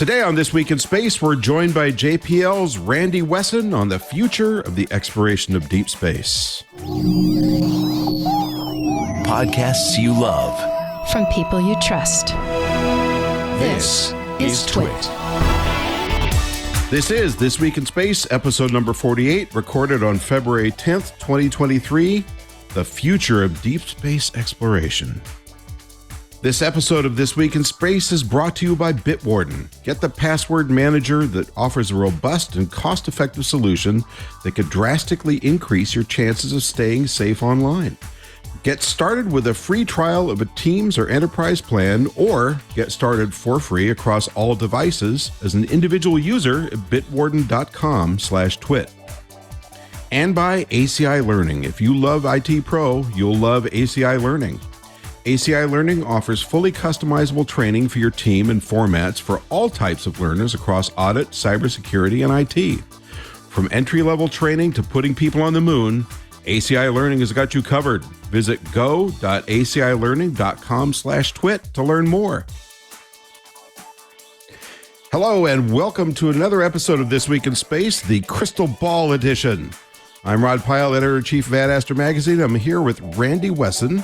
Today on This Week in Space, we're joined by JPL's Randii Wessen on the future of the exploration of deep space. Podcasts you love. From people you trust. This is TWiT. This is This Week in Space, episode number 48, recorded on February 10th, 2023, the future of deep space exploration. This episode of This Week in Space is brought to you by Bitwarden. Get the password manager that offers a robust and cost-effective solution that could drastically increase your chances of staying safe online. Get started with a free trial of a Teams or Enterprise plan, or get started for free across all devices as an individual user at bitwarden.com/twit. And by ACI Learning. If you love IT Pro, you'll love ACI Learning. ACI Learning offers fully customizable training for your team and formats for all types of learners across audit, cybersecurity, and IT. From entry-level training to putting people on the moon, ACI Learning has got you covered. Visit go.acilearning.com/twit to learn more. Hello, and welcome to another episode of This Week in Space, the Crystal Ball Edition. I'm Rod Pyle, editor-in-chief of Ad Astra Magazine. I'm here with Randii Wessen.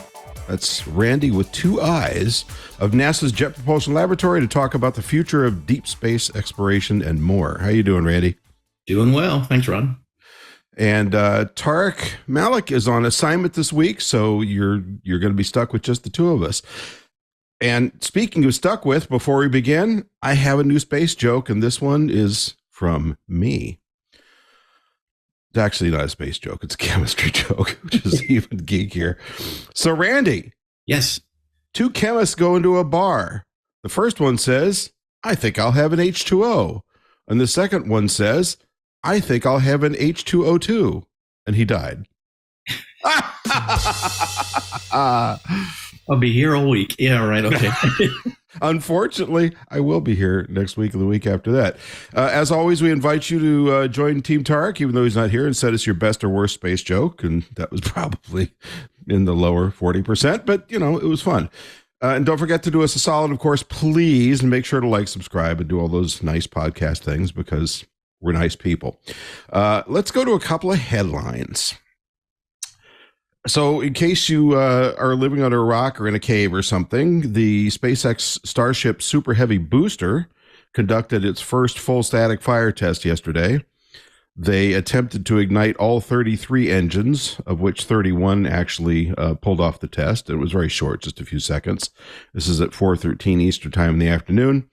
That's Randii with two I's, of NASA's Jet Propulsion Laboratory, to talk about the future of deep space exploration and more. How you doing, Randii? Doing well. Thanks, Ron. And Tarek Malik is on assignment this week, so you're going to be stuck with just the two of us. And speaking of stuck with, before we begin, I have a new space joke, and this one is from me. It's actually not a space joke. It's a chemistry joke, which is even geekier. So, Randii. Yes. Two chemists go into a bar. The first one says, I think I'll have an H2O. And the second one says, I think I'll have an H2O2. And he died. I'll be here all week. Yeah, right. Okay. Unfortunately, I will be here next week and the week after that. As always, we invite you to join Team Tarek, even though he's not here, and send us your best or worst space joke. And that was probably in the lower 40%, but, you know, it was fun. And don't forget to do us a solid, of course, please, and make sure to like, subscribe, and do all those nice podcast things, because we're nice people. Let's go to a couple of headlines. So in case you are living under a rock or in a cave or something, the SpaceX Starship Super Heavy booster conducted its first full static fire test yesterday. They attempted to ignite all 33 engines, of which 31 actually pulled off the test. It was very short, just a few seconds. This is at 4:13 Eastern time in the afternoon.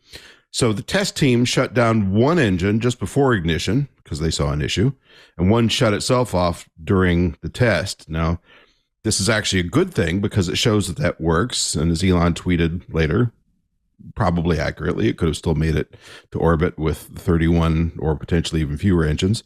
So the test team shut down one engine just before ignition because they saw an issue, and one shut itself off during the test. Now, this is actually a good thing because it shows that that works. And as Elon tweeted later, probably accurately, it could have still made it to orbit with 31 or potentially even fewer engines.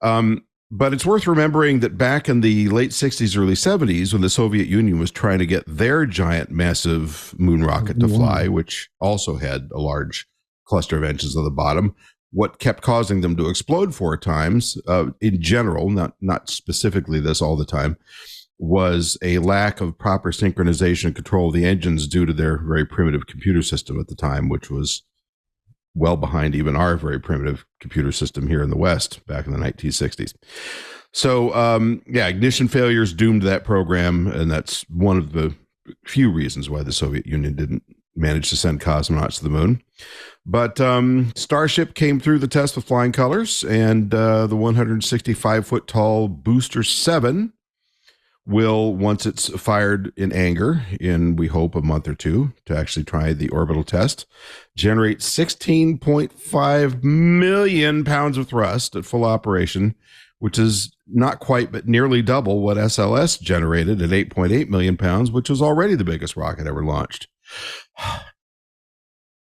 But it's worth remembering that back in the late 60s, early 70s, when the Soviet Union was trying to get their giant, massive moon rocket to fly, which also had a large cluster of engines on the bottom, what kept causing them to explode four times, in general, not specifically this all the time, was a lack of proper synchronization and control of the engines due to their very primitive computer system at the time, which was well behind even our very primitive computer system here in the West back in the 1960s. So, ignition failures doomed that program, and that's one of the few reasons why the Soviet Union didn't manage to send cosmonauts to the moon. But Starship came through the test with flying colors, and the 165-foot tall Booster 7 will, once it's fired in anger in, we hope, a month or two to actually try the orbital test, generate 16.5 million pounds of thrust at full operation, which is not quite, but nearly double what SLS generated at 8.8 million pounds, which was already the biggest rocket ever launched.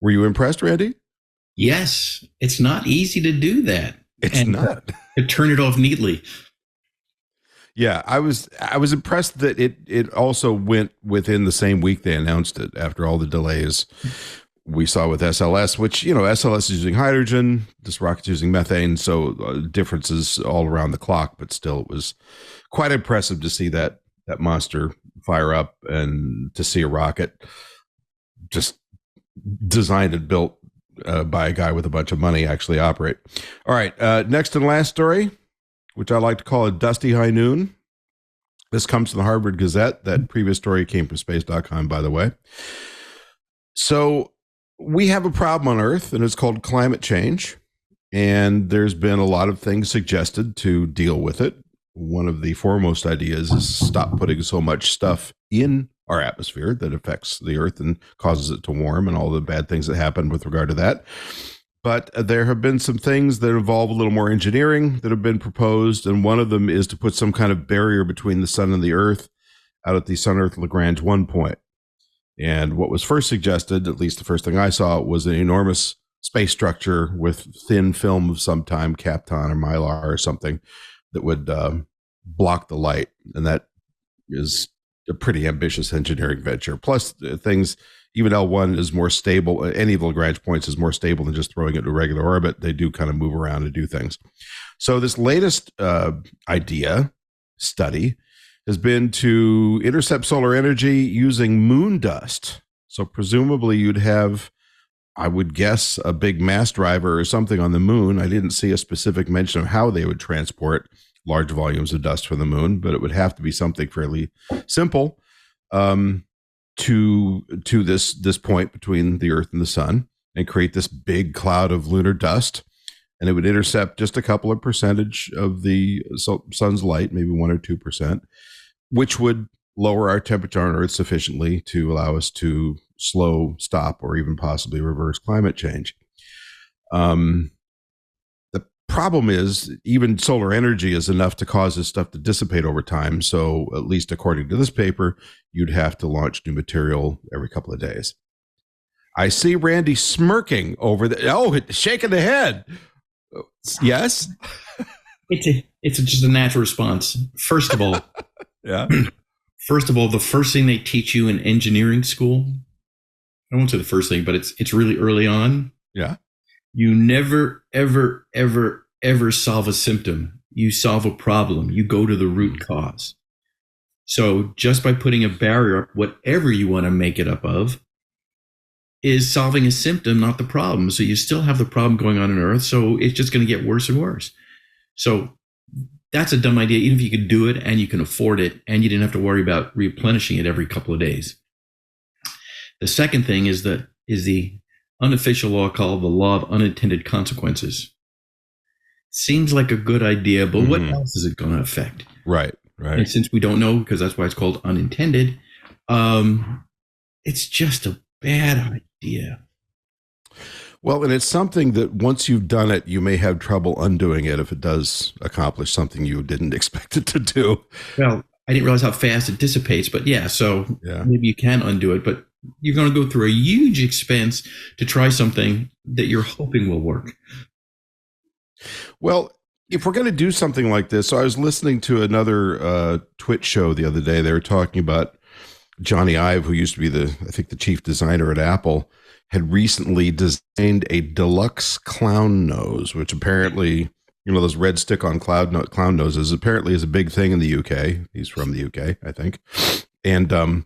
Were you impressed, Randii? Yes. It's not easy to do that. It's not. To turn it off neatly. Yeah, I was impressed that it also went within the same week they announced it, after all the delays we saw with SLS, which, you know, SLS is using hydrogen, this rocket's using methane, so differences all around the clock, but still it was quite impressive to see that monster fire up and to see a rocket just designed and built by a guy with a bunch of money actually operate. All right. Next and last story, which I like to call a dusty high noon. This comes from the Harvard Gazette. That previous story came from space.com, by the way. So we have a problem on Earth, and it's called climate change. And there's been a lot of things suggested to deal with it. One of the foremost ideas is stop putting so much stuff in our atmosphere that affects the Earth and causes it to warm, and all the bad things that happen with regard to that. But there have been some things that involve a little more engineering that have been proposed, and one of them is to put some kind of barrier between the sun and the Earth out at the Sun-Earth Lagrange 1 point. And what was first suggested, at least the first thing I saw, was an enormous space structure with thin film of some time, Kapton or Mylar or something, that would block the light. And that is a pretty ambitious engineering venture. Plus, things, even L1 is more stable. Any of the Lagrange points is more stable than just throwing it into regular orbit. They do kind of move around and do things. So this latest study, has been to intercept solar energy using moon dust. So presumably you'd have, I would guess, a big mass driver or something on the moon. I didn't see a specific mention of how they would transport large volumes of dust from the moon, but it would have to be something fairly simple to this point between the Earth and the sun, and create this big cloud of lunar dust. And it would intercept just a couple of percentage of the sun's light, maybe 1 or 2%, which would lower our temperature on Earth sufficiently to allow us to slow, stop, or even possibly reverse climate change. The problem is even solar energy is enough to cause this stuff to dissipate over time. So at least according to this paper, you'd have to launch new material every couple of days. I see Randii smirking over shaking the head. Yes? It's just a natural response. First of all, yeah. First of all, the first thing they teach you in engineering school, I won't say the first thing, but it's really early on. Yeah. You never, ever, ever, ever solve a symptom. You solve a problem. You go to the root cause. So just by putting a barrier up, whatever you want to make it up of, is solving a symptom, not the problem. So you still have the problem going on Earth. So it's just going to get worse and worse. So that's a dumb idea, even if you could do it and you can afford it and you didn't have to worry about replenishing it every couple of days. The second thing is the unofficial law called the law of unintended consequences. Seems like a good idea, but what else is it going to affect? Right. And since we don't know, because that's why it's called unintended, it's just a bad idea. Well, and it's something that once you've done it, you may have trouble undoing it if it does accomplish something you didn't expect it to do. Well, I didn't realize how fast it dissipates, but maybe you can undo it, but you're going to go through a huge expense to try something that you're hoping will work. Well, if we're going to do something like this, so I was listening to another TWiT show the other day. They were talking about Johnny Ive, who used to be the chief designer at Apple, had recently designed a deluxe clown nose, which apparently, those red stick-on clown noses apparently is a big thing in the UK. He's from the UK, I think. And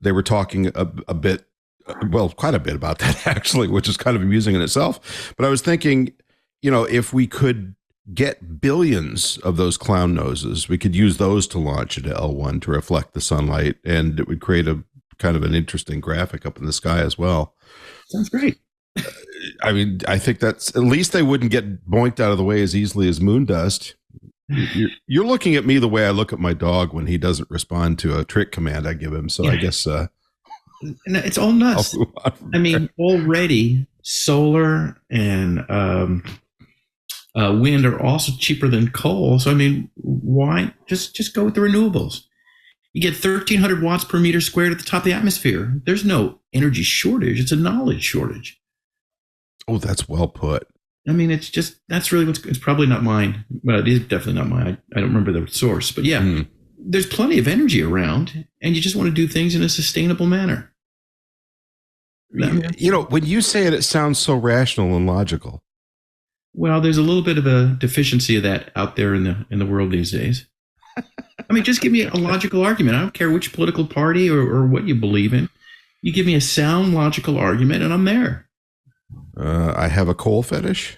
they were talking a bit, quite a bit about that, actually, which is kind of amusing in itself. But I was thinking, if we could get billions of those clown noses, we could use those to launch into L1 to reflect the sunlight, and it would create a kind of an interesting graphic up in the sky as well. Sounds great. I mean, I think that's, at least they wouldn't get boinked out of the way as easily as moon dust. You're looking at me the way I look at my dog when he doesn't respond to a trick command I give him. So I guess it's all nuts. I mean, already solar and wind are also cheaper than coal. So I mean, why just go with the renewables? You get 1,300 watts per meter squared at the top of the atmosphere. There's no energy shortage. It's a knowledge shortage. Oh, that's well put. I mean, that's really it's probably not mine. Well, it is definitely not mine. I don't remember the source, but yeah, there's plenty of energy around, and you just want to do things in a sustainable manner. When you say it, it sounds so rational and logical. Well, there's a little bit of a deficiency of that out there in the world these days. I mean, just give me a logical argument. I don't care which political party or what you believe in. You give me a sound, logical argument, and I'm there. I have a coal fetish.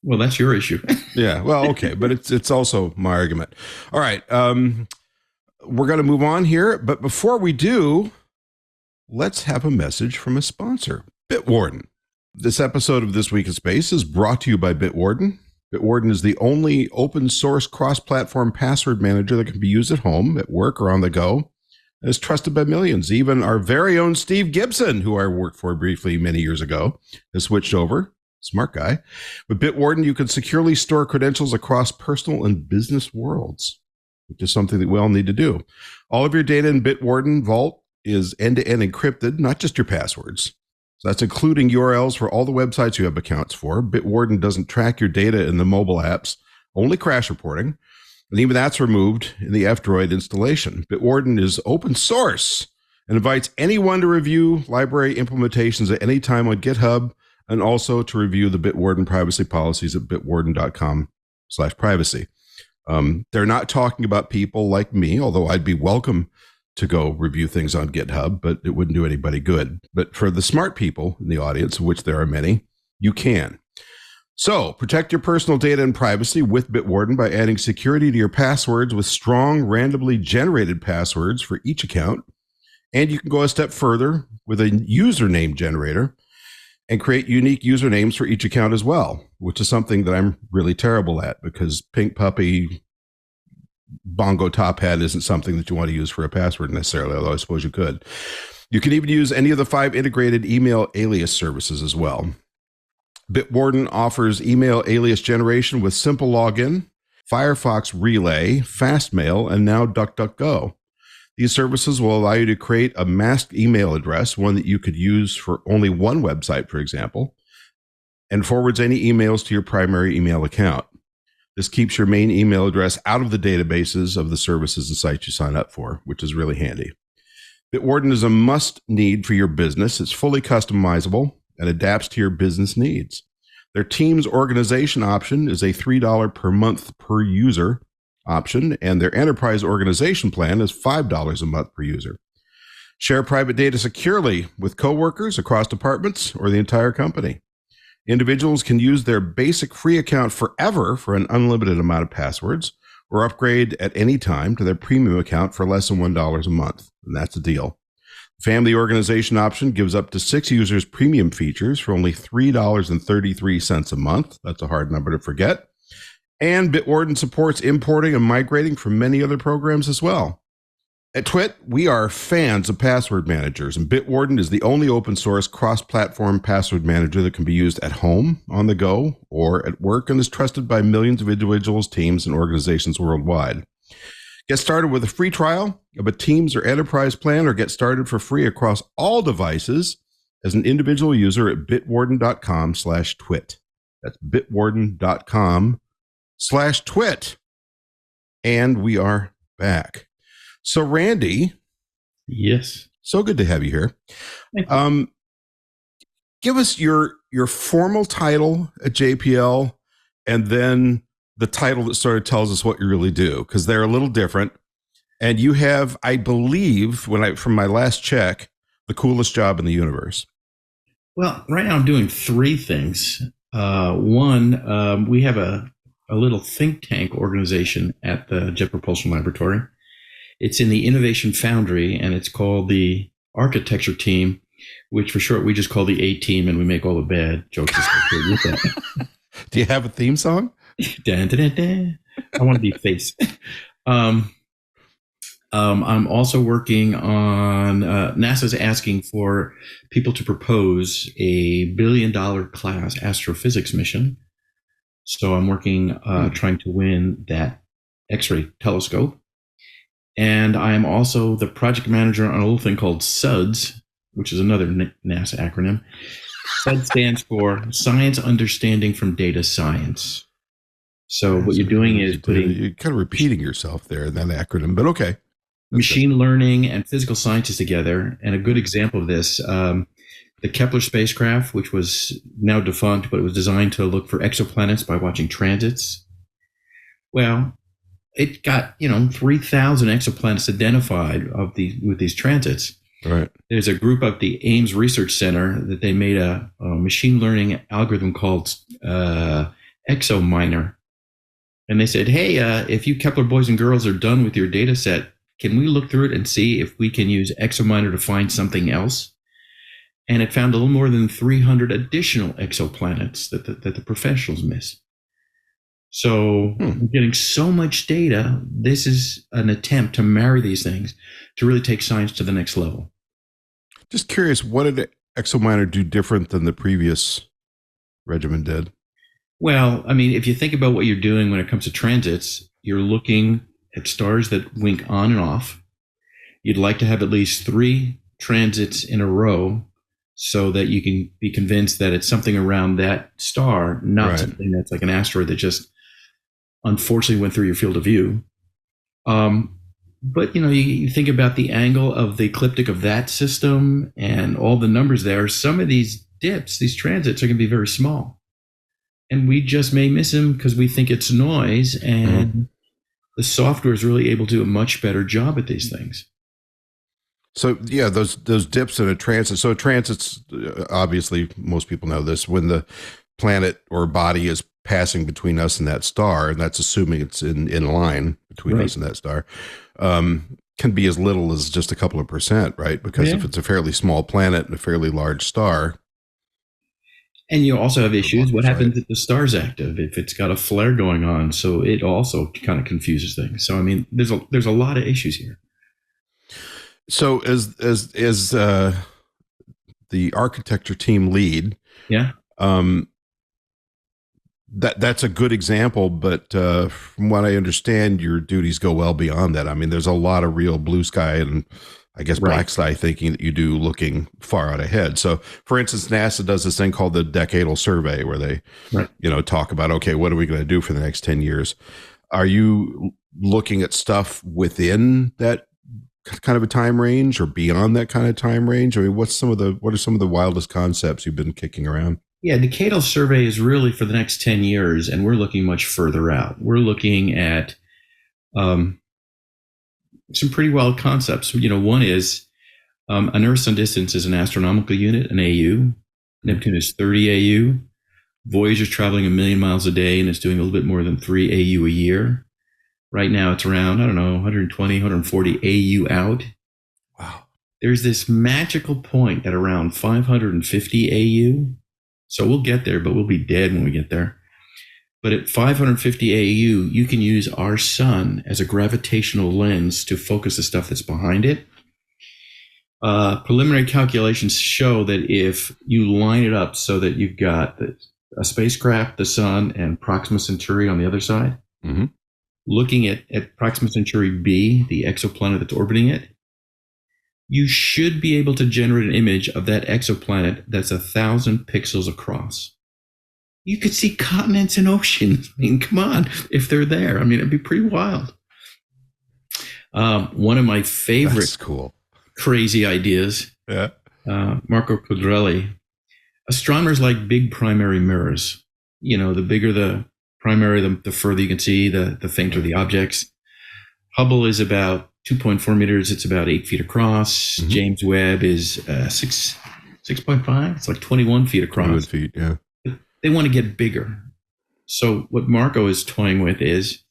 Well, that's your issue. Yeah, well, okay, but it's also my argument. All right, we're going to move on here, but before we do, let's have a message from a sponsor, Bitwarden. This episode of This Week in Space is brought to you by Bitwarden. Bitwarden is the only open source cross-platform password manager that can be used at home, at work, or on the go, and is trusted by millions. Even our very own Steve Gibson, who I worked for briefly many years ago, has switched over. Smart guy. With Bitwarden, you can securely store credentials across personal and business worlds, which is something that we all need to do. All of your data in Bitwarden Vault is end-to-end encrypted, not just your passwords. So that's including URLs for all the websites you have accounts for. Bitwarden doesn't track your data in the mobile apps, only crash reporting. And even that's removed in the F-Droid installation. Bitwarden is open source and invites anyone to review library implementations at any time on GitHub, and also to review the Bitwarden privacy policies at bitwarden.com/privacy. They're not talking about people like me, although I'd be welcome to go review things on GitHub, but it wouldn't do anybody good. But for the smart people in the audience, of which there are many, you can. So protect your personal data and privacy with Bitwarden by adding security to your passwords with strong, randomly generated passwords for each account. And you can go a step further with a username generator and create unique usernames for each account as well, which is something that I'm really terrible at, because Pink Puppy Bongo Top Hat isn't something that you want to use for a password necessarily, although I suppose you could. You can even use any of the 5 integrated email alias services as well. Bitwarden offers email alias generation with simple login, Firefox Relay, Fastmail, and now DuckDuckGo. These services will allow you to create a masked email address, one that you could use for only one website, for example, and forwards any emails to your primary email account. This keeps your main email address out of the databases of the services and sites you sign up for, which is really handy. Bitwarden is a must-need for your business. It's fully customizable and adapts to your business needs. Their Teams organization option is a $3 per month per user option, and their enterprise organization plan is $5 a month per user. Share private data securely with coworkers across departments or the entire company. Individuals can use their basic free account forever for an unlimited amount of passwords, or upgrade at any time to their premium account for less than $1 a month, and that's the deal. Family organization option gives up to 6 users premium features for only $3.33 a month. That's a hard number to forget. And Bitwarden supports importing and migrating from many other programs as well. At TWiT, we are fans of password managers, and Bitwarden is the only open source cross-platform password manager that can be used at home, on the go, or at work, and is trusted by millions of individuals, teams, and organizations worldwide. Get started with a free trial of a Teams or Enterprise plan, or get started for free across all devices as an individual user at bitwarden.com/twit. That's bitwarden.com/twit. And we are back. So Randii. Yes. So good to have you here. Give us your formal title at JPL, and then the title that sort of tells us what you really do, because they're a little different. And you have, I believe, from my last check, the coolest job in the universe. Well, right now I'm doing 3 things. One, we have a little think tank organization at the Jet Propulsion Laboratory. It's in the Innovation Foundry, and it's called the Architecture Team, which for short we just call the A-Team, and we make all the bad jokes associated with that. Do you have a theme song? Dun, dun, dun, dun. I want to be face. I'm also working on NASA's asking for people to propose a $1 billion class astrophysics mission. So I'm working trying to win that X-ray telescope. And I'm also the project manager on a little thing called SUDS, which is another NASA acronym. SUDS stands for Science Understanding from Data Science. So what you're doing is you're kind of repeating yourself there in that acronym, but okay. Machine learning and physical sciences together. And a good example of this, the Kepler spacecraft, which was now defunct, but it was designed to look for exoplanets by watching transits. Well, it got 3,000 exoplanets identified with these transits. Right. There's a group at the Ames Research Center that they made a machine learning algorithm called ExoMiner. And they said, hey, if you Kepler boys and girls are done with your data set, can we look through it and see if we can use ExoMiner to find something else? And it found a little more than 300 additional exoplanets that the professionals miss. So we're getting so much data. This is an attempt to marry these things to really take science to the next level. Just curious, what did ExoMiner do different than the previous regimen did? Well, I mean, if you think about what you're doing when it comes to transits, you're looking at stars that wink on and off. You'd like to have at least 3 transits in a row so that you can be convinced that it's something around that star, not something that's like an asteroid that just unfortunately went through your field of view. But, you think about the angle of the ecliptic of that system and all the numbers there. Some of these dips, these transits are going to be very small. And we just may miss them because we think it's noise. And the software is really able to do a much better job at these things. So, yeah, those dips in a transit. So transits, obviously, most people know this, when the planet or body is passing between us and that star, and that's assuming it's in line between us and that star, can be as little as just a couple of percent, right? Because if it's a fairly small planet and a fairly large star. And you also have issues. What happens if the star's active, if it's got a flare going on? So it also kind of confuses things. So, I mean, there's a lot of issues here. So as the architecture team lead, that's a good example, but from what I understand, your duties go well beyond that. I mean, there's a lot of real blue sky and I guess black sky thinking that you do looking far out ahead. So, for instance, NASA does this thing called the decadal survey where they, talk about, okay, what are we going to do for the next 10 years? Are you looking at stuff within that kind of a time range or beyond that kind of time range? I mean, what are some of the wildest concepts you've been kicking around? Yeah, decadal survey is really for the next 10 years, and we're looking much further out. We're looking at some pretty wild concepts. One is an Earth sun distance is an astronomical unit, an AU. Neptune is 30 AU. Voyager's traveling 1 million miles a day and is doing a little bit more than 3 AU a year. Right now it's around, 120, 140 AU out. Wow. There's this magical point at around 550 AU. So we'll get there, but we'll be dead when we get there. But at 550 AU, you can use our sun as a gravitational lens to focus the stuff that's behind it. Preliminary calculations show that if you line it up so that you've got a spacecraft, the sun, and Proxima Centauri on the other side, looking at Proxima Centauri b, the exoplanet that's orbiting it, you should be able to generate an image of that exoplanet that's 1,000 pixels across. You could see continents and oceans. I mean, come on, if they're there. I mean, it'd be pretty wild. One of my favorite crazy ideas, Marco Quadrelli. Astronomers like big primary mirrors. The bigger the primary, the further you can see, the fainter the objects. Hubble is about 2.4 meters. It's about 8 feet across. James Webb is 6.5. It's like 21 feet across. 21 feet, yeah. They want to get bigger. So what Marco is toying with is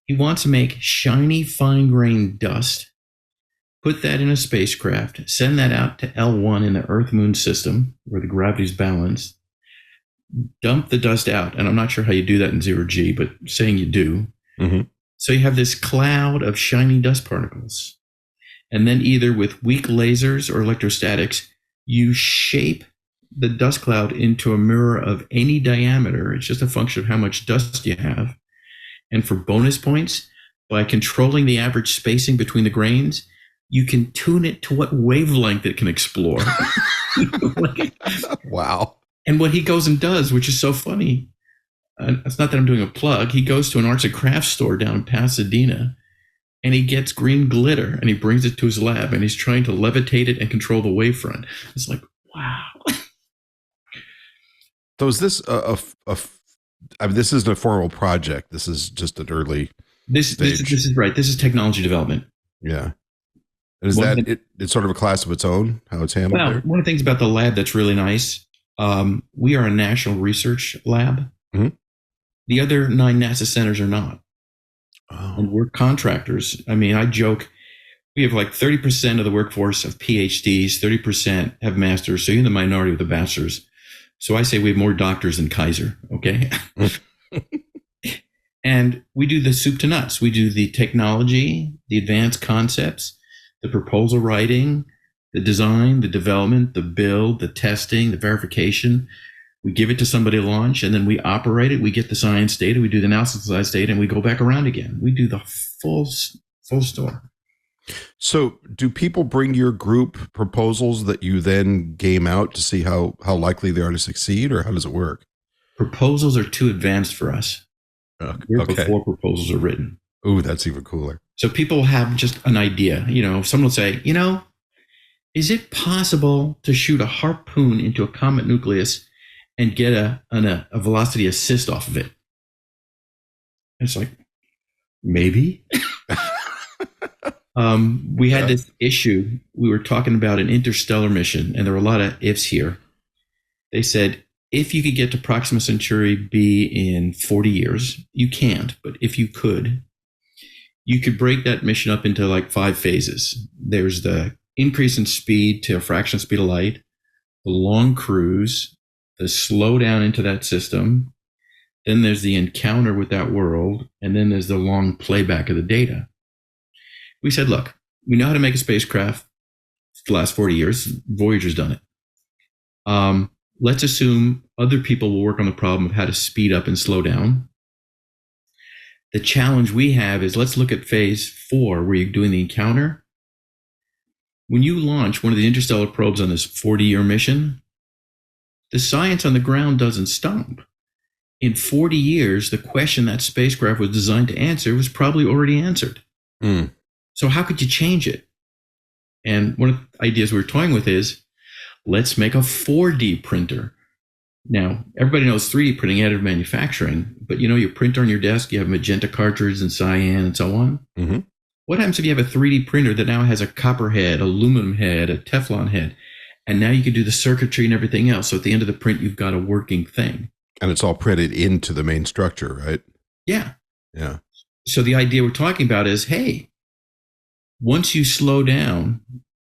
he wants to make shiny, fine-grained dust, put that in a spacecraft, send that out to L1 in the Earth-Moon system where the gravity's balanced, dump the dust out. And I'm not sure how you do that in zero-G, but saying you do. So you have this cloud of shiny dust particles. And then either with weak lasers or electrostatics, you shape the dust cloud into a mirror of any diameter. It's just a function of how much dust you have. And for bonus points, by controlling the average spacing between the grains, you can tune it to what wavelength it can explore. Wow. And what he goes and does, which is so funny, it's not that I'm doing a plug, he goes to an arts and crafts store down in Pasadena and he gets green glitter and he brings it to his lab and he's trying to levitate it and control the wavefront. It's like, wow. So is this this isn't a formal project. This is just an early This is right. This is technology development. Yeah. And is that it? It's sort of a class of its own, how it's handled Well, there? one of the things about the lab that's really nice, we are a national research lab. Mm-hmm. The other 9 NASA centers are not. Oh. And we're contractors. I mean, I joke, we have like 30% of the workforce of PhDs, 30% have masters, so you're in the minority with the bachelors. So I say we have more doctors than Kaiser, okay? And we do the soup to nuts. We do the technology, the advanced concepts, the proposal writing, the design, the development, the build, the testing, the verification. We give it to somebody to launch, and then we operate it. We get the science data, we do the analysis of the science data, and we go back around again. We do the full store. So do people bring your group proposals that you then game out to see how likely they are to succeed, or how does it work? Proposals are too advanced for us. Before proposals are written. Ooh, that's even cooler. So people have just an idea. Someone will say, is it possible to shoot a harpoon into a comet nucleus and get a velocity assist off of it? And it's like, maybe. We had this issue. We were talking about an interstellar mission, and there were a lot of ifs here. They said, if you could get to Proxima Centauri B in 40 years, you can't, but if you could break that mission up into like 5 phases. There's the increase in speed to a fraction of speed of light, the long cruise, the slow down into that system, then there's the encounter with that world, and then there's the long playback of the data. We said, look, we know how to make a spacecraft. For the last 40 years, Voyager's done it. Let's assume other people will work on the problem of how to speed up and slow down. The challenge we have is, let's look at phase 4, where you're doing the encounter. When you launch one of the interstellar probes on this 40-year mission, the science on the ground doesn't stop. In 40 years, the question that spacecraft was designed to answer was probably already answered. So how could you change it? And one of the ideas we're toying with is, let's make a 4D printer. Now, everybody knows 3D printing, additive manufacturing, but your printer on your desk, you have magenta cartridge and cyan and so on. Mm-hmm. What happens if you have a 3D printer that now has a copper head, aluminum head, a Teflon head, and now you can do the circuitry and everything else. So at the end of the print, you've got a working thing. And it's all printed into the main structure, right? Yeah. Yeah. So the idea we're talking about is, hey, once you slow down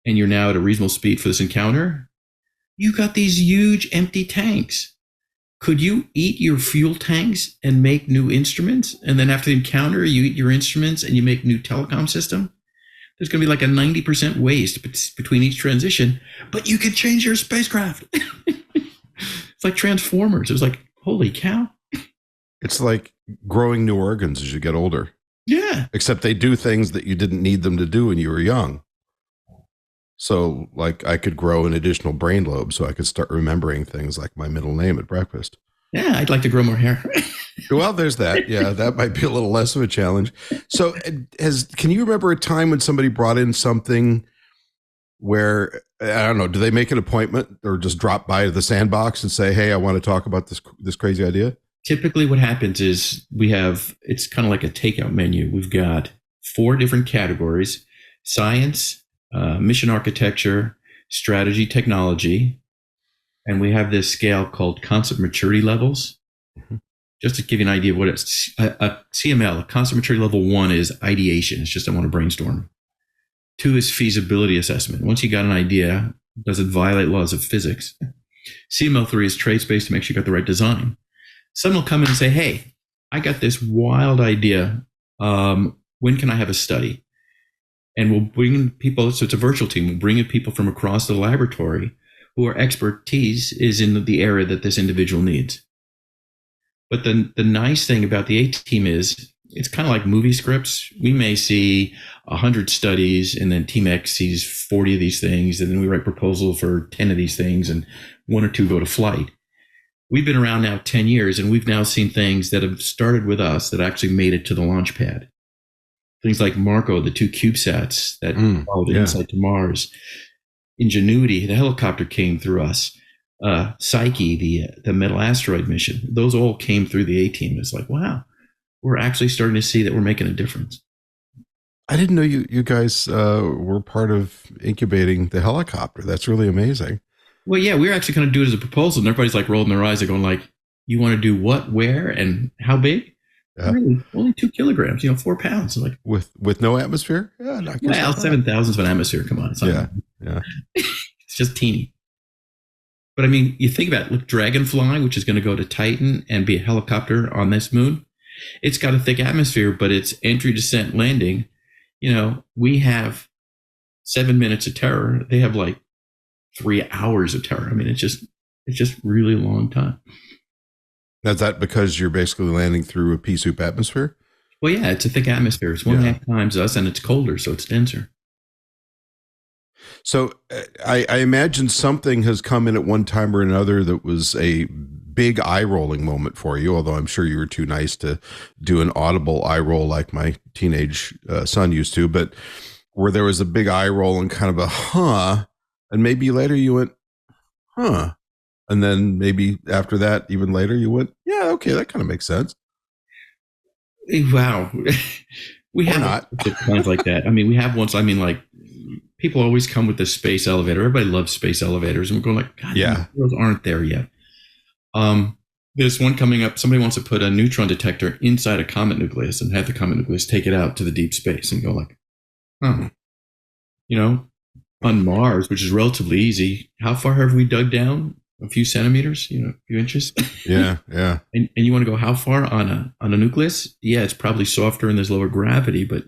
and you're now at a reasonable speed for this encounter, you got these huge empty tanks. Could you eat your fuel tanks and make new instruments? And then after the encounter, you eat your instruments and you make new telecom system? There's going to be like a 90% waste between each transition, but you could change your spacecraft. It's like Transformers. It was like, holy cow. It's like growing new organs as you get older. Yeah. Except they do things that you didn't need them to do when you were young. So, like, I could grow an additional brain lobe so I could start remembering things like my middle name at breakfast. Yeah, I'd like to grow more hair. Well, there's that. Yeah, that might be a little less of a challenge. So, can you remember a time when somebody brought in something where, I don't know, do they make an appointment or just drop by the sandbox and say, hey, I want to talk about this crazy idea? Typically what happens is it's kind of like a takeout menu. We've got 4 different categories: science, mission architecture, strategy, technology. And we have this scale called concept maturity levels. Mm-hmm. Just to give you an idea of what it's, a CML, a concept maturity level 1 is ideation. It's just, I want to brainstorm. 2 is feasibility assessment. Once you got an idea, does it violate laws of physics? CML 3 is trade space to make sure you got the right design. Someone will come in and say, hey, I got this wild idea. When can I have a study? And we'll bring in people, so it's a virtual team. We'll bring in people from across the laboratory who are expertise is in the area that this individual needs. But the nice thing about the A team is it's kind of like movie scripts. We may see 100 studies, and then Team X sees 40 of these things, and then we write proposal for 10 of these things, and 1 or 2 go to flight. We've been around now 10 years, and we've now seen things that have started with us that actually made it to the launch pad. Things like Marco, the 2 CubeSats that followed InSight to Mars. Ingenuity, the helicopter came through us. Psyche, the metal asteroid mission. Those all came through the A team. It's like, wow, we're actually starting to see that we're making a difference. I didn't know you guys were part of incubating the helicopter. That's really amazing. Well, yeah, we were actually going to do it as a proposal, and everybody's like rolling their eyes. They're going like, "You want to do what, where, and how big?" Yeah. Really, only 2 kilograms. 4 pounds. I'm like, With no atmosphere? Yeah, not well, 7,000 of an atmosphere. Come on, it's not, yeah. it's just teeny. But I mean, you think about it. Look, Dragonfly, which is going to go to Titan and be a helicopter on this moon. It's got a thick atmosphere, but it's entry, descent, landing. We have 7 minutes of terror. They have like 3 hours of terror. I mean, it's just really a long time. Is that because you're basically landing through a pea soup atmosphere? Well, yeah, it's a thick atmosphere. It's 1.5 times us, and it's colder, so it's denser. So I imagine something has come in at one time or another that was a big eye-rolling moment for you, although I'm sure you were too nice to do an audible eye roll like my teenage son used to, but where there was a big eye roll and kind of a huh, and maybe later you went, huh. And then maybe after that, even later, you went, yeah, okay, that kind of makes sense. Wow. We have not plans like that. I mean, we have ones, like, people always come with the space elevator. Everybody loves space elevators. And we're going like, God, yeah, those aren't there yet. There's one coming up. Somebody wants to put a neutron detector inside a comet nucleus and have the comet nucleus take it out to the deep space and go like, oh, on Mars, which is relatively easy. How far have we dug down? A few centimeters, a few inches. Yeah. And you want to go how far on a nucleus? Yeah, it's probably softer and there's lower gravity, but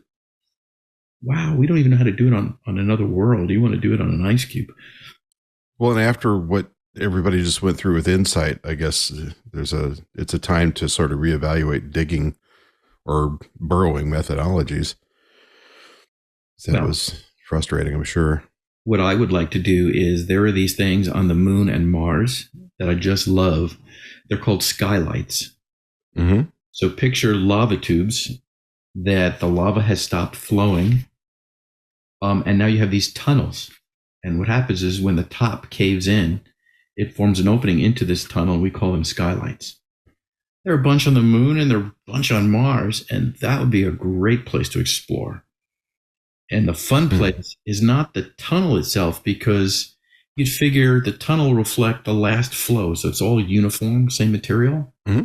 wow, we don't even know how to do it on another world. You want to do it on an ice cube. Well, and after what everybody just went through with InSight, I guess it's a time to sort of reevaluate digging or burrowing methodologies. That was frustrating, I'm sure. What I would like to do is there are these things on the moon and Mars that I just love. They're called skylights. Mm-hmm. So picture lava tubes that the lava has stopped flowing. And now you have these tunnels. And what happens is when the top caves in, it forms an opening into this tunnel. We call them skylights. There are a bunch on the moon and there are a bunch on Mars. And that would be a great place to explore. And the fun place is not the tunnel itself, because you'd figure the tunnel will reflect the last flow. So it's all uniform, same material. Mm-hmm.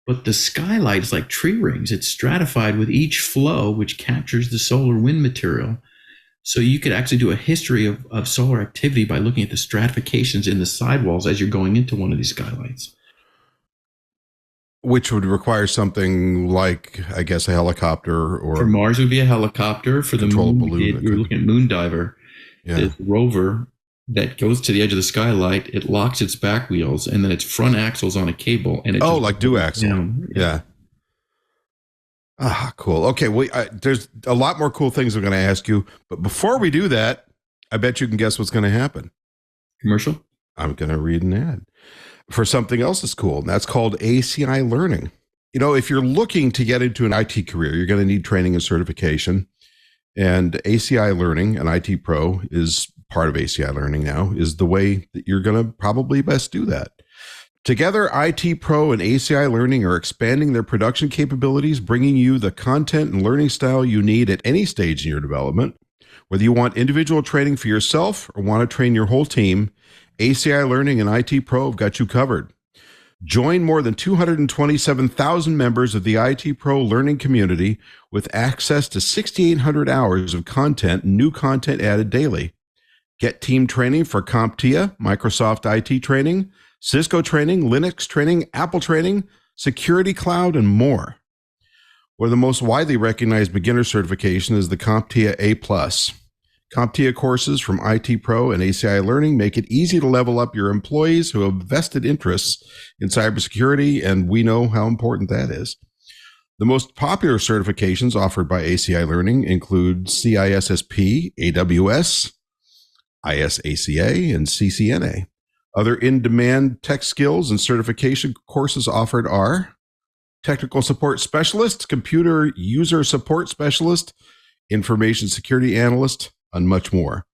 But the skylight is like tree rings. It's stratified with each flow, which captures the solar wind material. So you could actually do a history of solar activity by looking at the stratifications in the sidewalls as you're going into one of these skylights. Which would require something like, I guess, a helicopter, or for Mars would be a helicopter. For the moon, you're looking at Moondiver. Yeah. There's a rover that goes to the edge of the skylight. It locks its back wheels, and then its front axle's on a cable. And it like duaxle. Down. Yeah. Ah, cool. Okay, there's a lot more cool things I'm going to ask you, but before we do that, I bet you can guess what's going to happen. Commercial? I'm going to read an ad for something else that's cool, and that's called ACI Learning. If you're looking to get into an IT career, you're going to need training and certification. And ACI Learning, an IT Pro, is part of ACI Learning now, is the way that you're going to probably best do that. Together, IT Pro and ACI Learning are expanding their production capabilities, bringing you the content and learning style you need at any stage in your development. Whether you want individual training for yourself or want to train your whole team, ACI Learning and IT Pro have got you covered. Join more than 227,000 members of the IT Pro learning community with access to 6,800 hours of content, new content added daily. Get team training for CompTIA, Microsoft IT training, Cisco training, Linux training, Apple training, security cloud, and more. One of the most widely recognized beginner certification is the CompTIA A+. CompTIA courses from IT Pro and ACI Learning make it easy to level up your employees who have vested interests in cybersecurity, and we know how important that is. The most popular certifications offered by ACI Learning include CISSP, AWS, ISACA, and CCNA. Other in-demand tech skills and certification courses offered are Technical Support Specialist, Computer User Support Specialist, Information Security Analyst, and much more.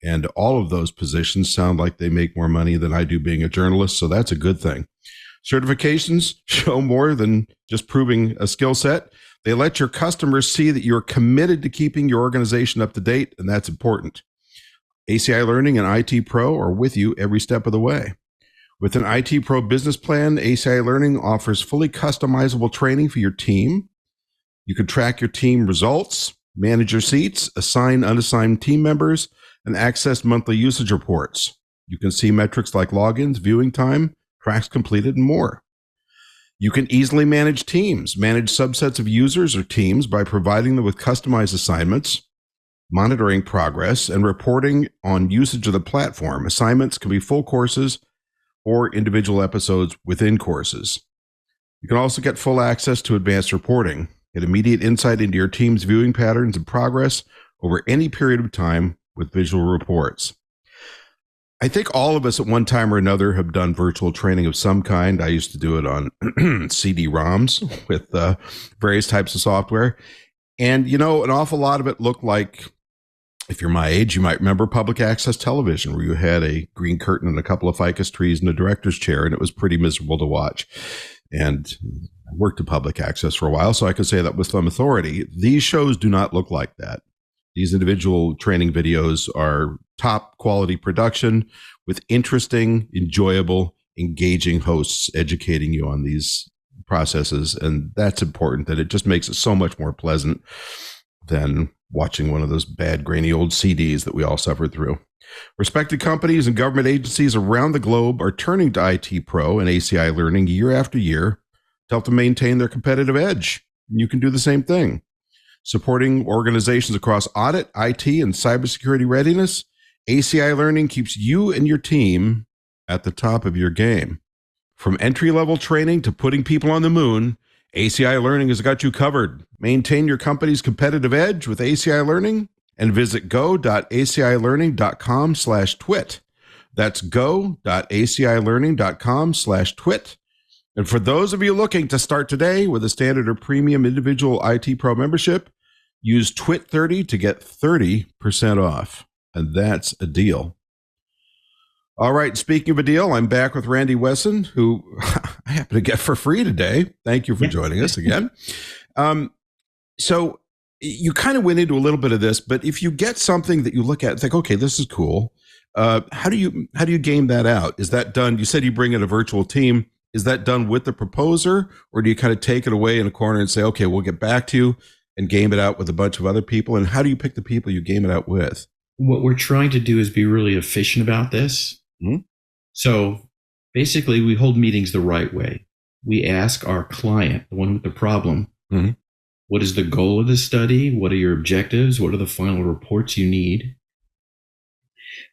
And all of those positions sound like they make more money than I do being a journalist, so that's a good thing. Certifications show more than just proving a skill set. They let your customers see that you're committed to keeping your organization up to date, and that's important. ACI Learning and IT Pro are with you every step of the way. With an IT Pro business plan, ACI Learning offers fully customizable training for your team. You can track your team results, manage your seats, assign unassigned team members, and access monthly usage reports. You can see metrics like logins, viewing time, tracks completed, and more. You can easily manage teams, manage subsets of users or teams by providing them with customized assignments, monitoring progress, and reporting on usage of the platform. Assignments can be full courses or individual episodes within courses. You can also get full access to advanced reporting, get immediate insight into your team's viewing patterns and progress over any period of time with visual reports. I think all of us at one time or another have done virtual training of some kind. I used to do it on CD-ROMs with various types of software. And, an awful lot of it looked like, if you're my age, you might remember public access television, where you had a green curtain and a couple of ficus trees and a director's chair, and it was pretty miserable to watch. And I worked in public access for a while, so I could say that with some authority. These shows do not look like that. These individual training videos are top quality production with interesting, enjoyable, engaging hosts educating you on these processes. And that's important, that it just makes it so much more pleasant than watching one of those bad, grainy old CDs that we all suffered through. Respected companies and government agencies around the globe are turning to IT Pro and ACI Learning year after year to help them maintain their competitive edge. You can do the same thing. Supporting organizations across audit, IT, and cybersecurity readiness, ACI Learning keeps you and your team at the top of your game. From entry-level training to putting people on the moon, ACI Learning has got you covered. Maintain your company's competitive edge with ACI Learning and visit go.acilearning.com/twit. That's go.acilearning.com/twit. And for those of you looking to start today with a standard or premium individual IT Pro membership, use TWiT30 to get 30% off. And that's a deal. All right, speaking of a deal, I'm back with Randii Wessen, who I happen to get for free today. Thank you for joining us again. So you kind of went into a little bit of this, but if you get something that you look at and think, okay, this is cool, how do you game that out? Is that done? You said you bring in a virtual team. Is that done with the proposer, or do you kind of take it away in a corner and say, okay, we'll get back to you and game it out with a bunch of other people? And how do you pick the people you game it out with? What we're trying to do is be really efficient about this. Mm-hmm. So basically, we hold meetings the right way. We ask our client, the one with the problem, mm-hmm. What is the goal of the study? What are your objectives? What are the final reports you need?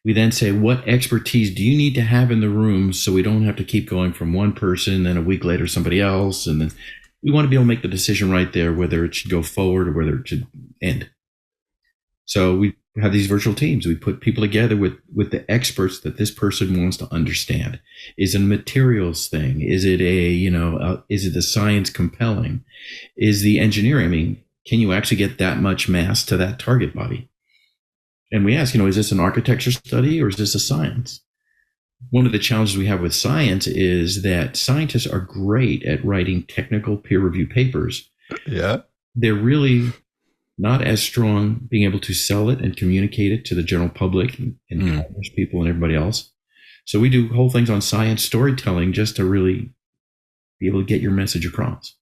We then say, what expertise do you need to have in the room so we don't have to keep going from one person, then a week later somebody else, and then we want to be able to make the decision right there whether it should go forward or whether it should end. So we have these virtual teams. We put people together with the experts that this person wants to understand. Is it a materials thing? Is it is it the science compelling? Is the engineering? I mean, can you actually get that much mass to that target body? And we ask, is this an architecture study or is this a science? One of the challenges we have with science is that scientists are great at writing technical peer-reviewed papers. Yeah. They're really not as strong being able to sell it and communicate it to the general public and Congress people and everybody else. So we do whole things on science storytelling just to really be able to get your message across.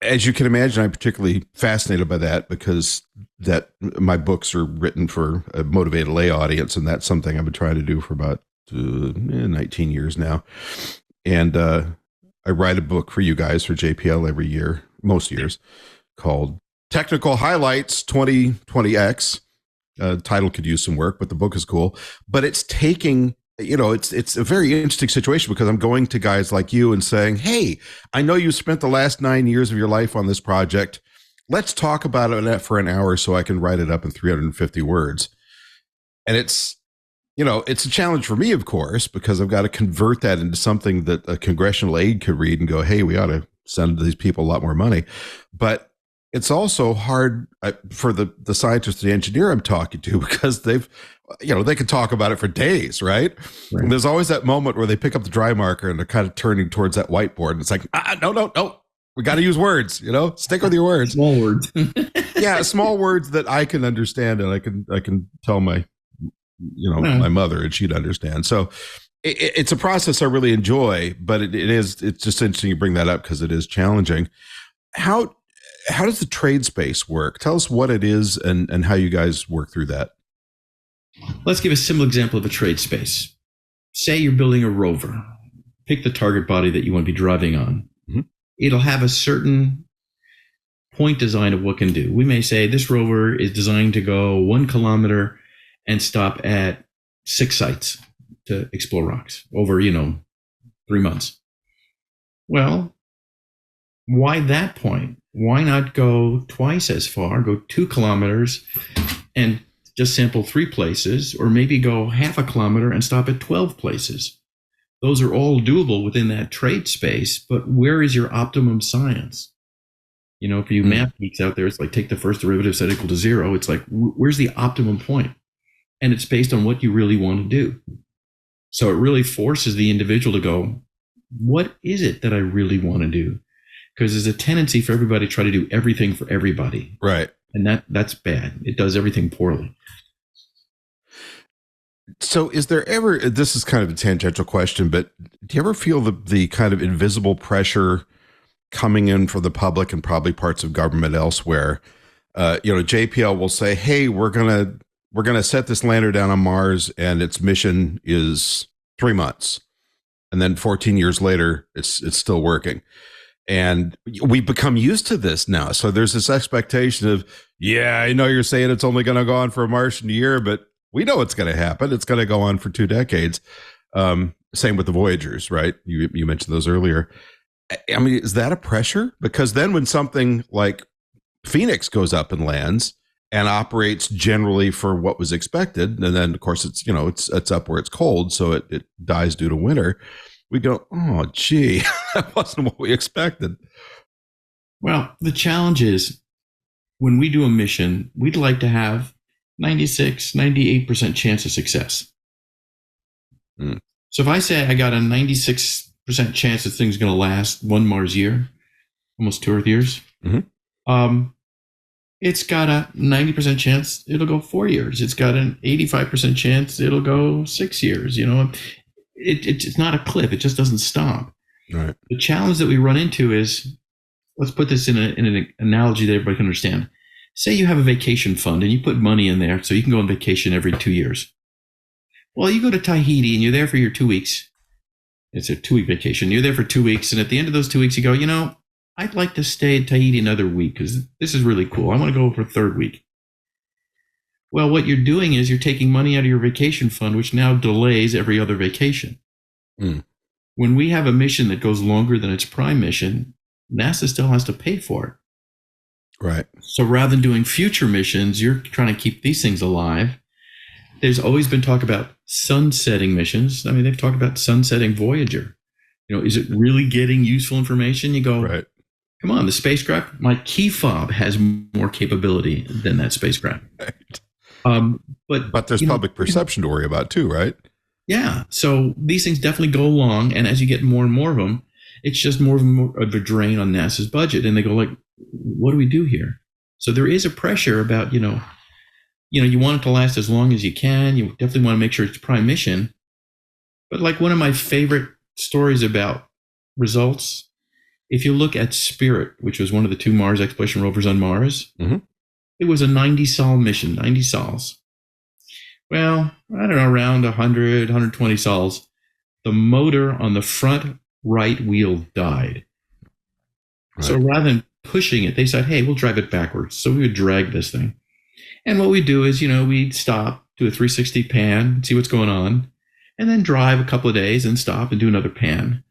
As you can imagine, I'm particularly fascinated by that because my books are written for a motivated lay audience, and that's something I've been trying to do for about 19 years now. And I write a book for you guys for JPL every year, most years, called Technical Highlights 2020X. Title could use some work, but the book is cool. But it's taking, it's a very interesting situation because I'm going to guys like you and saying, hey, I know you spent the last 9 years of your life on this project. Let's talk about it for an hour so I can write it up in 350 words. And it's a challenge for me, of course, because I've got to convert that into something that a congressional aide could read and go, hey, we ought to send these people a lot more money. But it's also hard for the scientist, the engineer I'm talking to, because they can talk about it for days, right? Right. There's always that moment where they pick up the dry marker and they're kind of turning towards that whiteboard. And it's like, no. We got to use words, stick with your words. Small words. Yeah. Small words that I can understand. And I can tell my mother and she'd understand. So it's a process I really enjoy, but it's just interesting you bring that up because it is challenging. How does the trade space work? Tell us what it is and how you guys work through that. Let's give a simple example of a trade space. Say you're building a rover. Pick the target body that you want to be driving on. Mm-hmm. It'll have a certain point design of what can do. We may say this rover is designed to go 1 kilometer and stop at 6 sites to explore rocks over, 3 months. Well, why that point? Why not go twice as far, go 2 kilometers and just sample 3 places, or maybe go half a kilometer and stop at 12 places? Those are all doable within that trade space, but where is your optimum science? For you math geeks out there, it's like take the first derivative set equal to 0. It's like, where's the optimum point? And it's based on what you really want to do. So it really forces the individual to go, what is it that I really want to do? Because there's a tendency for everybody to try to do everything for everybody. Right. And that's bad. It does everything poorly. So is there ever, this is kind of a tangential question, but do you ever feel the kind of invisible pressure coming in for the public and probably parts of government elsewhere? JPL will say, hey, we're going to set this lander down on Mars and its mission is 3 months. And then 14 years later, it's still working. And we've become used to this now. So there's this expectation of, yeah, I know you're saying it's only going to go on for a Martian year, but we know it's going to happen. It's going to go on for 2 decades. Same with the Voyagers, right? You mentioned those earlier. I mean, is that a pressure? Because then when something like Phoenix goes up and lands and operates generally for what was expected, and then of course it's up where it's cold, so it dies due to winter, we go, oh, gee, that wasn't what we expected. Well, the challenge is when we do a mission, we'd like to have 96, 98% chance of success. So if I say I got a 96% chance that thing's going to last 1 Mars year, almost 2 Earth years, it's got a 90% chance it'll go 4 years. It's got an 85% chance it'll go 6 years. It's not a cliff. It just doesn't stop. Right. The challenge that we run into is, let's put this in an analogy that everybody can understand. Say you have a vacation fund and you put money in there so you can go on vacation every 2 years. Well, you go to Tahiti and you're there for your 2 weeks. It's a 2-week vacation. You're there for 2 weeks. And at the end of those 2 weeks, you go, I'd like to stay at Tahiti another week because this is really cool. I want to go for a 3rd week. Well, what you're doing is you're taking money out of your vacation fund, which now delays every other vacation. When we have a mission that goes longer than its prime mission, NASA still has to pay for it. Right. So rather than doing future missions, you're trying to keep these things alive. There's always been talk about sunsetting missions. I mean, they've talked about sunsetting Voyager. Is it really getting useful information? You go, right. Come on, the spacecraft, my key fob has more capability than that spacecraft. Right. But there's public perception to worry about too, right? Yeah. So these things definitely go along. And as you get more and more of them, it's just more of a drain on NASA's budget. And they go like, what do we do here? So there is a pressure about, you want it to last as long as you can. You definitely want to make sure it's prime mission. But like one of my favorite stories about results, if you look at Spirit, which was one of the 2 Mars exploration rovers on Mars, it was a 90-sol mission, 90 sols. Well, I don't know, around 100, 120 sols. The motor on the front right wheel died. Right. So rather than pushing it, they said, hey, we'll drive it backwards. So we would drag this thing. And what we do is, we'd stop, do a 360 pan, see what's going on, and then drive a couple of days and stop and do another pan.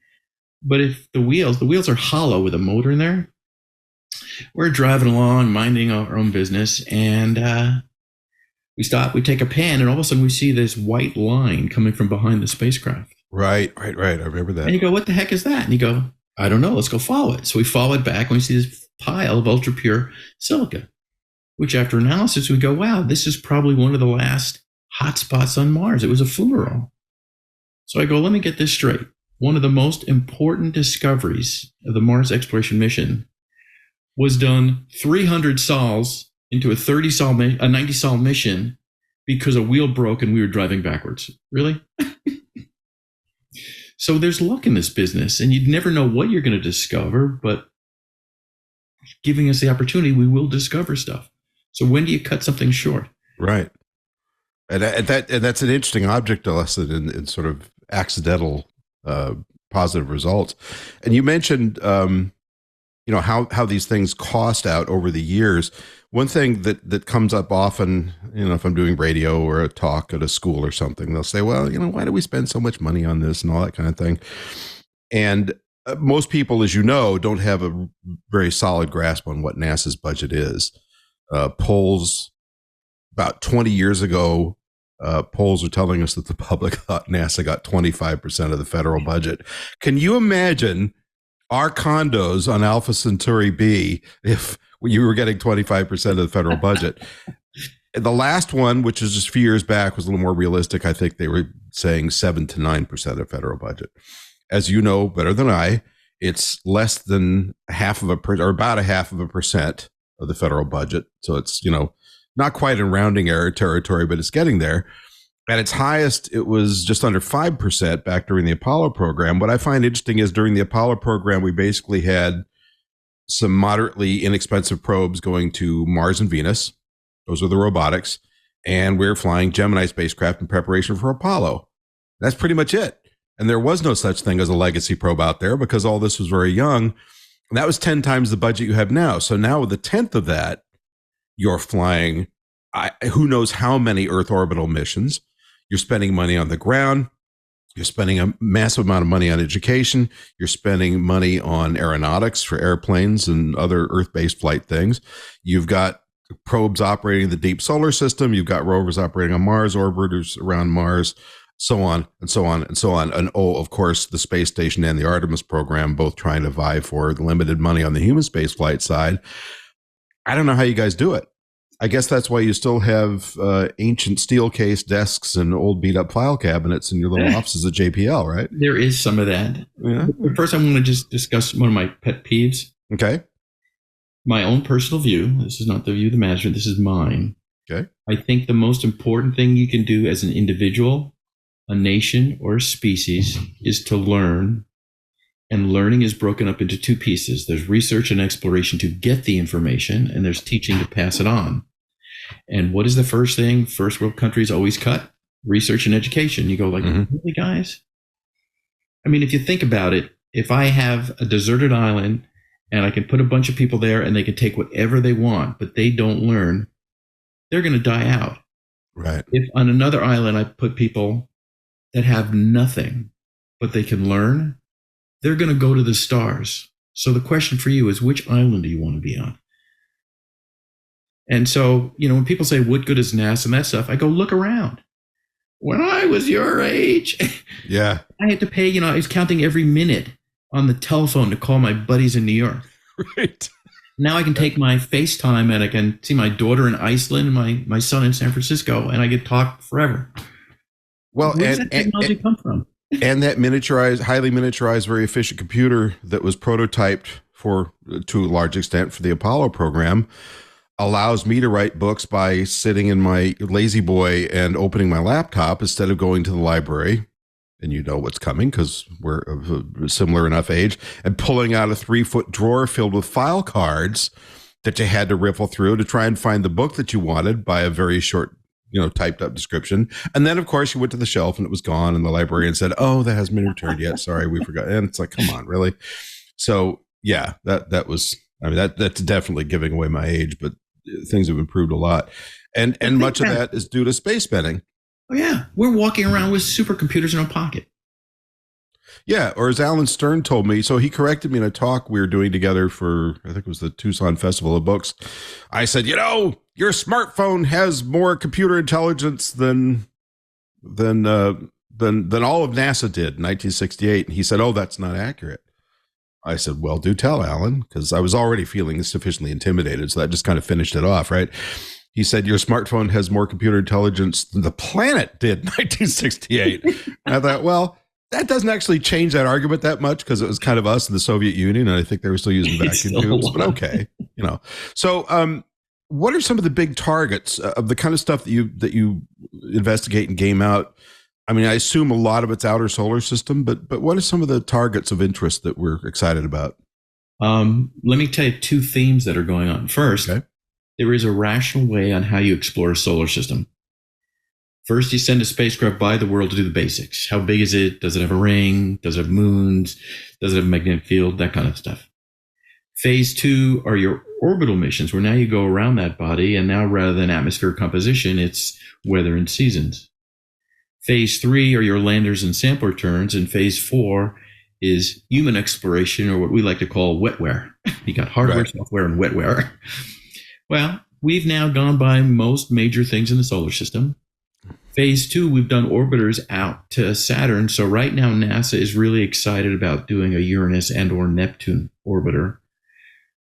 But if the wheels are hollow with a motor in there, we're driving along, minding our own business, and we stop, we take a pan, and all of a sudden we see this white line coming from behind the spacecraft. Right. I remember that. And you go, what the heck is that? And you go, I don't know, let's go follow it. So we follow it back, and we see this pile of ultra-pure silica, which after analysis, we go, wow, this is probably one of the last hotspots on Mars. It was a funeral. So I go, let me get this straight. One of the most important discoveries of the Mars exploration mission was done 300 sols into a 90 sol mission because a wheel broke and we were driving backwards. Really? So there's luck in this business, and you'd never know what you're going to discover, but giving us the opportunity, we will discover stuff. So when do you cut something short? Right. And that's an interesting object lesson in sort of accidental positive results. And you mentioned, how these things cost out over the years. One thing that comes up often, if I'm doing radio or a talk at a school or something, they'll say, well, why do we spend so much money on this and all that kind of thing? And most people, as you know, don't have a very solid grasp on what NASA's budget is. Polls about 20 years ago, polls are telling us that the public thought NASA got 25% of the federal budget. Can you imagine our condos on Alpha Centauri B if you were getting 25% of the federal budget? The last one, which is just a few years back, was a little more realistic. I think they were saying 7 to 9% of federal budget. As you know better than I, it's less than about 0.5% of the federal budget. So it's, not quite in rounding error territory, but it's getting there. At its highest, it was just under 5% back during the Apollo program. What I find interesting is during the Apollo program, we basically had some moderately inexpensive probes going to Mars and Venus. Those were the robotics. And we were flying Gemini spacecraft in preparation for Apollo. That's pretty much it. And there was no such thing as a legacy probe out there because all this was very young. And that was 10 times the budget you have now. So now with a tenth of that, you're flying who knows how many Earth orbital missions. You're spending money on the ground. You're spending a massive amount of money on education. You're spending money on aeronautics for airplanes and other Earth-based flight things. You've got probes operating in the deep solar system. You've got rovers operating on Mars, orbiters around Mars, so on and so on and so on. And of course, the space station and the Artemis program both trying to vie for the limited money on the human space flight side. I don't know how you guys do it. I guess that's why you still have ancient steel case desks and old beat up file cabinets in your little offices at JPL, right? There is some of that. Yeah. But first, I want to just discuss one of my pet peeves. Okay. My own personal view. This is not the view of the management. This is mine. Okay. I think the most important thing you can do as an individual, a nation, or a species is to learn. And learning is broken up into two pieces. There's research and exploration to get the information, and there's teaching to pass it on. And what is the first thing first world countries always cut? Research and education. You go like, really, guys? I mean, if you think about it, if I have a deserted island and I can put a bunch of people there and they can take whatever they want, but they don't learn, they're going to die out. Right. If on another island I put people that have nothing, but they can learn, they're going to go to the stars. So the question for you is, which island do you want to be on? And so, when people say, what good is NASA and that stuff, I go, look around. When I was your age, yeah, I had to pay, I was counting every minute on the telephone to call my buddies in New York. Right. Now I can take my FaceTime and I can see my daughter in Iceland and my son in San Francisco, and I can talk forever. Well, where does that technology come from? And that highly miniaturized, very efficient computer that was prototyped to a large extent for the Apollo program allows me to write books by sitting in my lazy boy and opening my laptop instead of going to the library. And you know what's coming because we're of a similar enough age, and pulling out a 3-foot drawer filled with file cards that you had to riffle through to try and find the book that you wanted by a very short typed up description. And then of course you went to the shelf and it was gone, and the librarian said, oh, that hasn't been returned yet. Sorry, we forgot. And it's like, come on, really? So yeah, that's definitely giving away my age, but things have improved a lot. And much of that is due to space spending. Oh yeah. We're walking around with supercomputers in our pocket. Yeah. Or as Alan Stern told me, so he corrected me in a talk we were doing together for, I think it was the Tucson Festival of Books. I said, your smartphone has more computer intelligence than all of NASA did in 1968. And he said, oh, that's not accurate. I said, well, do tell, Alan, because I was already feeling sufficiently intimidated. So that just kind of finished it off, right? He said, your smartphone has more computer intelligence than the planet did in 1968. And I thought, well, that doesn't actually change that argument that much because it was kind of us and the Soviet Union. And I think they were still using vacuum tubes, but okay. So what are some of the big targets of the kind of stuff that you investigate and game out? I mean, I assume a lot of it's outer solar system, but what are some of the targets of interest that we're excited about? Let me tell you two themes that are going on. First, okay. There is a rational way on how you explore a solar system. First, you send a spacecraft by the world to do the basics. How big is it? Does it have a ring? Does it have moons? Does it have a magnetic field? That kind of stuff. Phase 2 are your orbital missions, where now you go around that body, and now rather than atmospheric composition, it's weather and seasons. Phase 3 are your landers and sample returns, and phase 4 is human exploration, or what we like to call wetware. You got hardware, right, software, and wetware. Well, we've now gone by most major things in the solar system. Phase 2, we've done orbiters out to Saturn. So right now, NASA is really excited about doing a Uranus and or Neptune orbiter.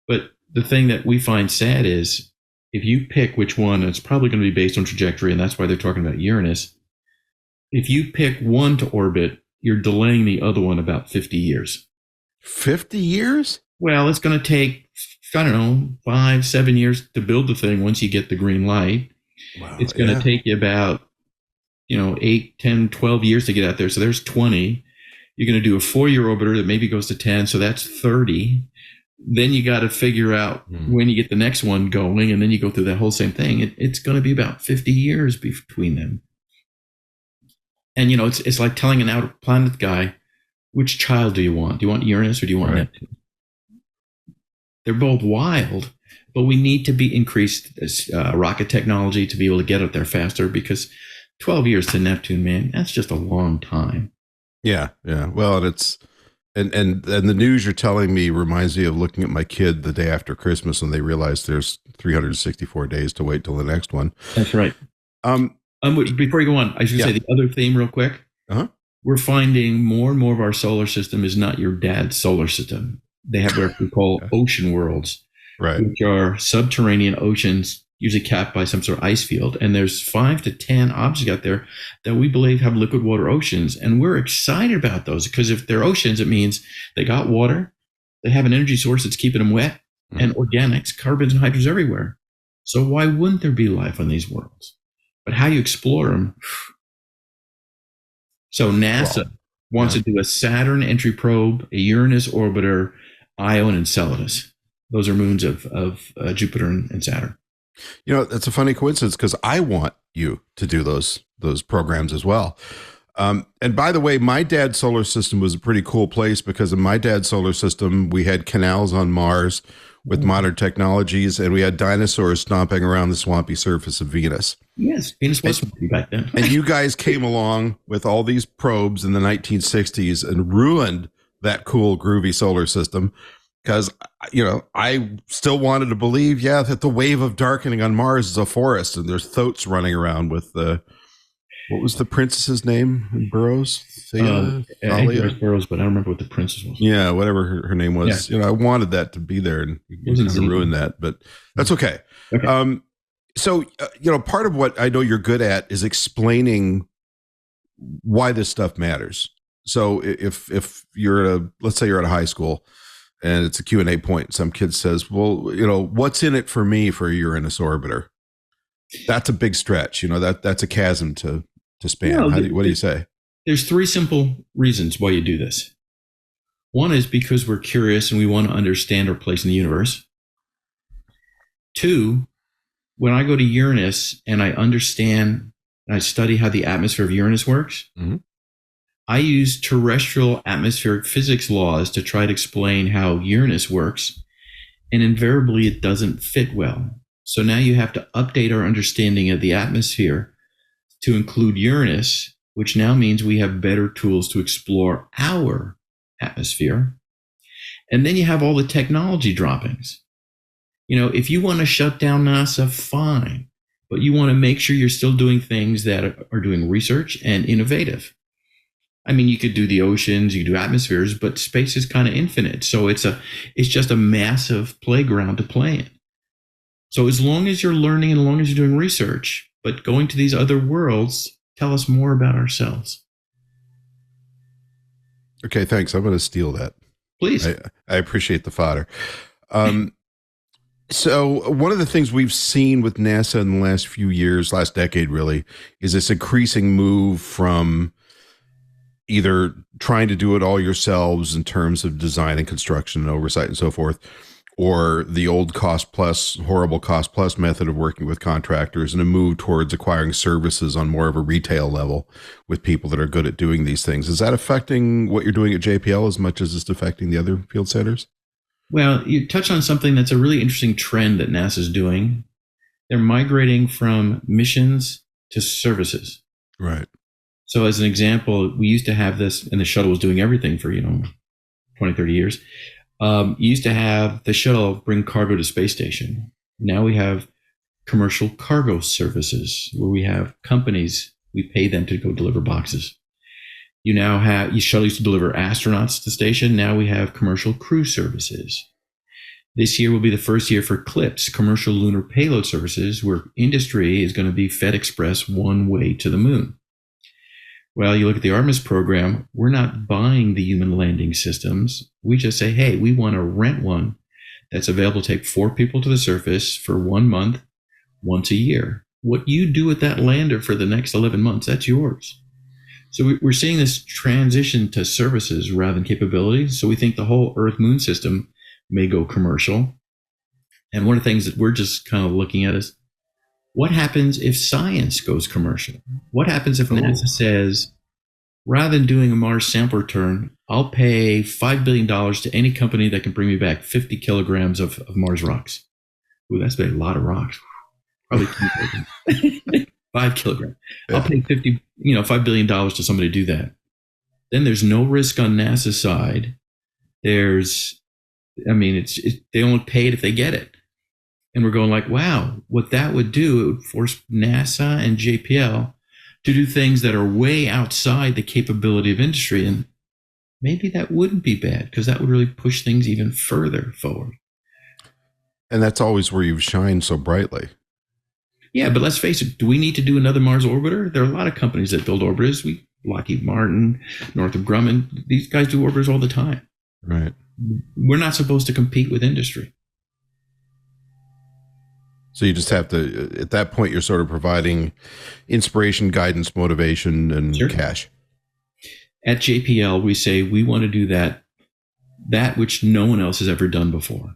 But the thing that we find sad is if you pick which one, it's probably going to be based on trajectory, and that's why they're talking about Uranus. If you pick one to orbit, you're delaying the other one about 50 years. 50 years? Well, it's going to take, 5-7 years to build the thing once you get the green light. Wow, it's going to take you about, 8, 10, 12 years to get out there. So there's 20. You're going to do a 4-year orbiter that maybe goes to 10. So that's 30. Then you got to figure out when you get the next one going, and then you go through that whole same thing. It's going to be about 50 years between them. And, it's like telling an outer planet guy, which child do you want? Do you want Uranus or do you want Neptune? They're both wild, but we need to be increased rocket technology to be able to get up there faster, because 12 years to Neptune, man, that's just a long time. Yeah. Well, and the news you're telling me reminds me of looking at my kid the day after Christmas when they realized there's 364 days to wait till the next one. That's right. Before you go on, I should say the other theme real quick. Uh-huh. We're finding more and more of our solar system is not your dad's solar system. They have what we call ocean worlds, right, which are subterranean oceans, usually capped by some sort of ice field. And there's 5 to 10 objects out there that we believe have liquid water oceans. And we're excited about those because if they're oceans, it means they got water, they have an energy source that's keeping them wet, and organics, carbons and hydrogens everywhere. So why wouldn't there be life on these worlds? But how you explore them. So NASA wants to do a Saturn entry probe, a Uranus orbiter, Io, and Enceladus. Those are moons of Jupiter and Saturn. That's a funny coincidence because I want you to do those programs as well. And by the way, my dad's solar system was a pretty cool place because in my dad's solar system, we had canals on Mars with modern technologies, and we had dinosaurs stomping around the swampy surface of Venus. Yes, Venus was swampy back then. And you guys came along with all these probes in the 1960s and ruined that cool, groovy solar system because, I still wanted to believe, that the wave of darkening on Mars is a forest and there's thoats running around with what was the princess's name in Burroughs? I think it was Burroughs, but I don't remember what the princess was. Yeah, whatever her name was. I wanted that to be there, and you kind of ruined that, but that's okay. So, part of what I know you're good at is explaining why this stuff matters. So if you're let's say you're at a high school and it's a Q&A point, some kid says, well, what's in it for me for a Uranus orbiter? That's a big stretch. That's a chasm to span. What do you say? There's 3 simple reasons why you do this. One is because we're curious and we want to understand our place in the universe. 2, when I go to Uranus and I understand and I study how the atmosphere of Uranus works, I use terrestrial atmospheric physics laws to try to explain how Uranus works, and invariably it doesn't fit well. So now you have to update our understanding of the atmosphere to include Uranus, which now means we have better tools to explore our atmosphere. And then you have all the technology droppings. If you want to shut down NASA, fine, but you want to make sure you're still doing things that are doing research and innovative. I mean, you could do the oceans, you could do atmospheres, but space is kind of infinite. So it's just a massive playground to play in. So as long as you're learning and as long as you're doing research, but going to these other worlds, tell us more about ourselves. Okay, thanks. I'm going to steal that. Please. I appreciate the fodder. So one of the things we've seen with NASA in the last few years, last decade really, is this increasing move from either trying to do it all yourselves in terms of design and construction and oversight and so forth, or the old horrible cost plus method of working with contractors, and a move towards acquiring services on more of a retail level with people that are good at doing these things. Is that affecting what you're doing at JPL as much as it's affecting the other field centers? Well, you touch on something that's a really interesting trend that NASA's doing. They're migrating from missions to services. Right. So as an example, we used to have this, and the shuttle was doing everything for, 20, 30 years. You used to have the shuttle bring cargo to space station. Now we have commercial cargo services where we have companies, we pay them to go deliver boxes. You now have, you shuttle used to deliver astronauts to the station. Now we have commercial crew services. This year will be the first year for CLPS, commercial lunar payload services, where industry is going to be fed express one way to the moon. Well, you look at the Artemis program, we're not buying the human landing systems. We just say, hey, we want to rent one that's available to take 4 people to the surface for 1 month, once a year. What you do with that lander for the next 11 months, that's yours. So we're seeing this transition to services rather than capabilities. So we think the whole Earth-Moon system may go commercial. And one of the things that we're just kind of looking at is, what happens if science goes commercial? What happens if NASA says, rather than doing a Mars sample return, I'll pay $5 billion to any company that can bring me back 50 kilograms of Mars rocks? Ooh, that's a lot of rocks. Probably 5 kilograms. I'll pay $5 billion to somebody to do that. Then there's no risk on NASA's side. They only pay it if they get it. And we're going like, wow, what that would do, it would force NASA and JPL to do things that are way outside the capability of industry. And maybe that wouldn't be bad, because that would really push things even further forward. And that's always where you've shined so brightly. Yeah, but let's face it, do we need to do another Mars orbiter? There are a lot of companies that build orbiters. Lockheed Martin, Northrop Grumman, these guys do orbiters all the time. Right. We're not supposed to compete with industry. So you just have to, at that point, you're sort of providing inspiration, guidance, motivation, and Sure. cash. At JPL, we say we want to do that which no one else has ever done before.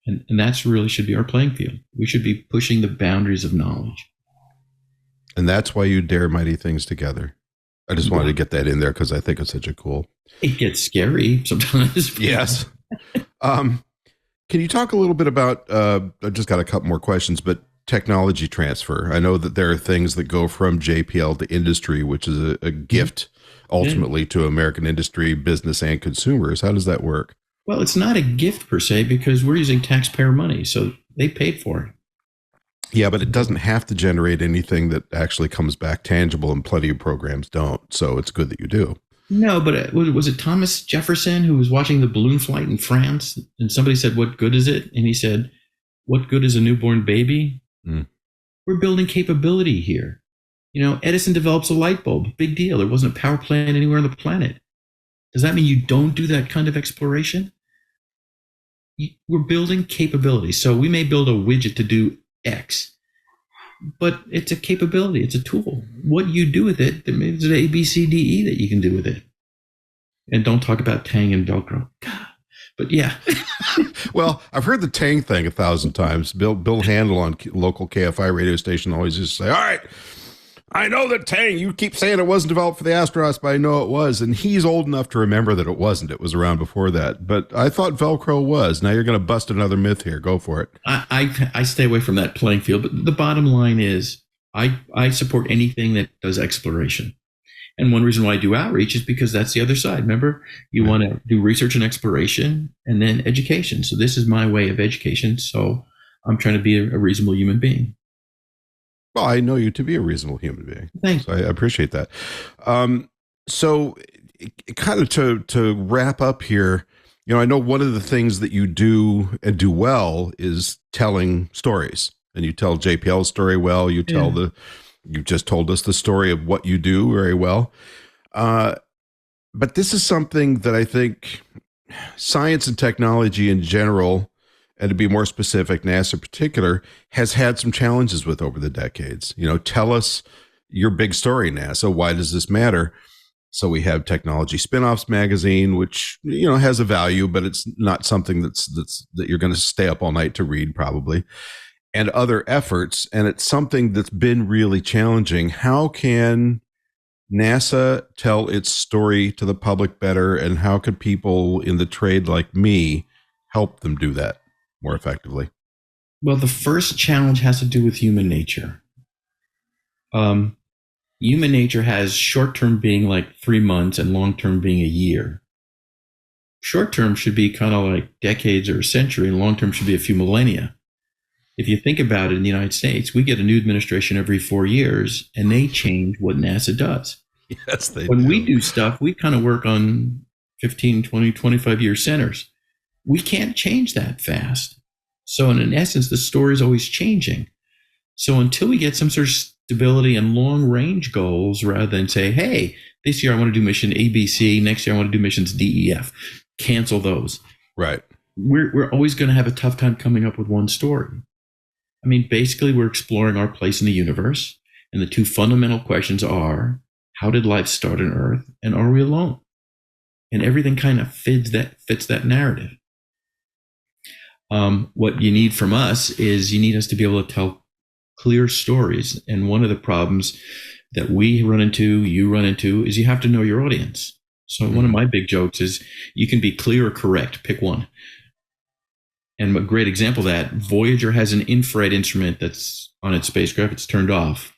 And that's really should be our playing field. We should be pushing the boundaries of knowledge. And that's why you dare mighty things together. I just wanted to get that in there because I think it's such a cool. It gets scary sometimes. Yes. Can you talk a little bit about, I just got a couple more questions, but technology transfer. I know that there are things that go from JPL to industry, which is a gift ultimately to American industry, business, and consumers. How does that work? Well, it's not a gift per se, because we're using taxpayer money, so they paid for it. Yeah, but it doesn't have to generate anything that actually comes back tangible, and plenty of programs don't. So it's good that you do. No, but was it Thomas Jefferson who was watching the balloon flight in France, and somebody said, "What good is it?" And he said, "What good is a newborn baby?" We're building capability here. Edison develops a light bulb. Big deal. There wasn't a power plant anywhere on the planet. Does that mean you don't do that kind of exploration? We're building capability. So we may build a widget to do X, but it's a capability. It's a tool. What you do with it, there's an A, B, C, D, E that you can do with it. And don't talk about Tang and Velcro. But yeah. Well, I've heard the Tang thing 1,000 times. Bill Handel on local KFI radio station always used to say, all right, I know that Tang, you keep saying it wasn't developed for the astronauts, but I know it was. And he's old enough to remember that it wasn't. It was around before that. But I thought Velcro was. Now you're going to bust another myth here. Go for it. I stay away from that playing field. But the bottom line is I support anything that does exploration. And one reason why I do outreach is because that's the other side. Remember, you want to do research and exploration and then education. So this is my way of education. So I'm trying to be a reasonable human being. Well, I know you to be a reasonable human being. Thanks. So I appreciate that. So kind of to wrap up here, I know one of the things that you do and do well is telling stories, and you tell JPL's story well. You just told us the story of what you do very well. But this is something that I think science and technology in general, and to be more specific, NASA in particular, has had some challenges with over the decades. Tell us your big story, NASA. Why does this matter? So we have Technology Spinoffs magazine, which has a value, but it's not something that you're going to stay up all night to read, probably, and other efforts. And it's something that's been really challenging. How can NASA tell its story to the public better, and how could people in the trade like me help them do that more effectively? Well, the first challenge has to do with human nature. Human nature has short-term being like 3 months and long-term being a year. Short-term should be kind of like decades or a century, and long-term should be a few millennia. If you think about it, in the United States, we get a new administration every 4 years, and they change what NASA does. Yes, they When do. we do stuff, we kind of work on 15, 20, 25-year centers. We can't change that fast. So in essence, the story is always changing. So until we get some sort of stability and long-range goals, rather than say, hey, this year I want to do mission ABC, next year I want to do missions DEF, cancel those. Right. We're always going to have a tough time coming up with one story. I mean, basically, we're exploring our place in the universe. And the two fundamental questions are, how did life start on Earth? And are we alone? And everything kind of fits that narrative. What you need from us is you need us to be able to tell clear stories. And one of the problems that we run into, you run into, is you have to know your audience. So one of my big jokes is you can be clear or correct. Pick one. And a great example of that, Voyager has an infrared instrument that's on its spacecraft. It's turned off.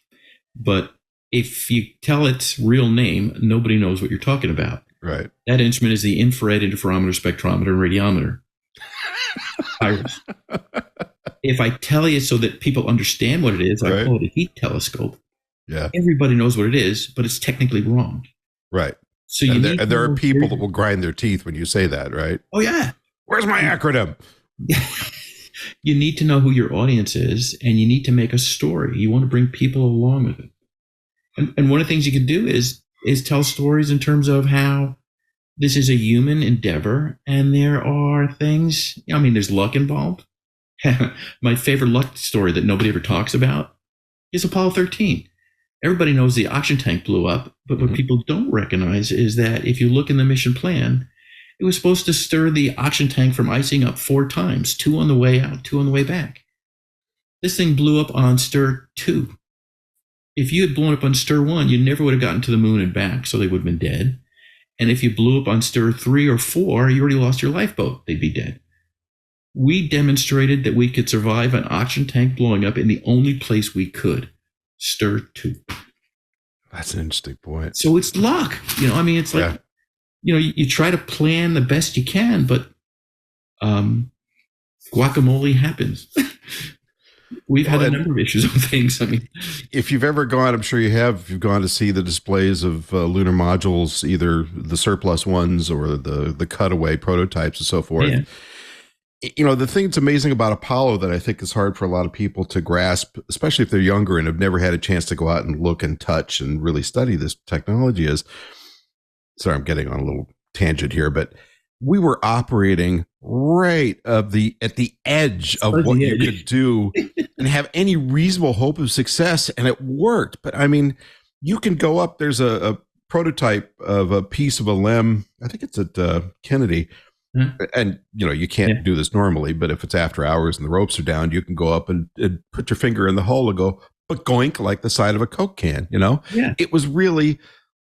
But if you tell its real name, nobody knows what you're talking about. Right. That instrument is the infrared interferometer, spectrometer, and radiometer. Iris. If I tell you so that people understand what it is, I call it a heat telescope. Yeah. Everybody knows what it is, but it's technically wrong. Right. So there are people that will grind their teeth when you say that, right? Oh, yeah. Where's my acronym? You need to know who your audience is, and you need to make a story. You want to bring people along with it. And one of the things you can do is tell stories in terms of how this is a human endeavor, and there are things, there's luck involved. My favorite luck story that nobody ever talks about is Apollo 13. Everybody knows the oxygen tank blew up, but what people don't recognize is that if you look in the mission plan, it was supposed to stir the oxygen tank from icing up 4 times, 2 on the way out, 2 on the way back. This thing blew up on stir 2. If you had blown up on stir 1, you never would have gotten to the moon and back, so they would have been dead. And if you blew up on stir 3 or 4, you already lost your lifeboat. They'd be dead. We demonstrated that we could survive an oxygen tank blowing up in the only place we could, stir 2. That's an interesting point. So it's luck. It's like, you try to plan the best you can, but guacamole happens. We've had a number of issues with things. If you've ever gone, I'm sure you have, if you've gone to see the displays of lunar modules, either the surplus ones or the cutaway prototypes and so forth. Yeah. The thing that's amazing about Apollo that I think is hard for a lot of people to grasp, especially if they're younger and have never had a chance to go out and look and touch and really study this technology is, sorry, I'm getting on a little tangent here, but we were operating right at the edge of what you could do and have any reasonable hope of success. And it worked. But you can go up, there's a prototype of a piece of a LEM. I think it's at Kennedy. And, you can't do this normally, but if it's after hours and the ropes are down, you can go up and put your finger in the hole and go, but goink, like the side of a Coke can, Yeah. It was really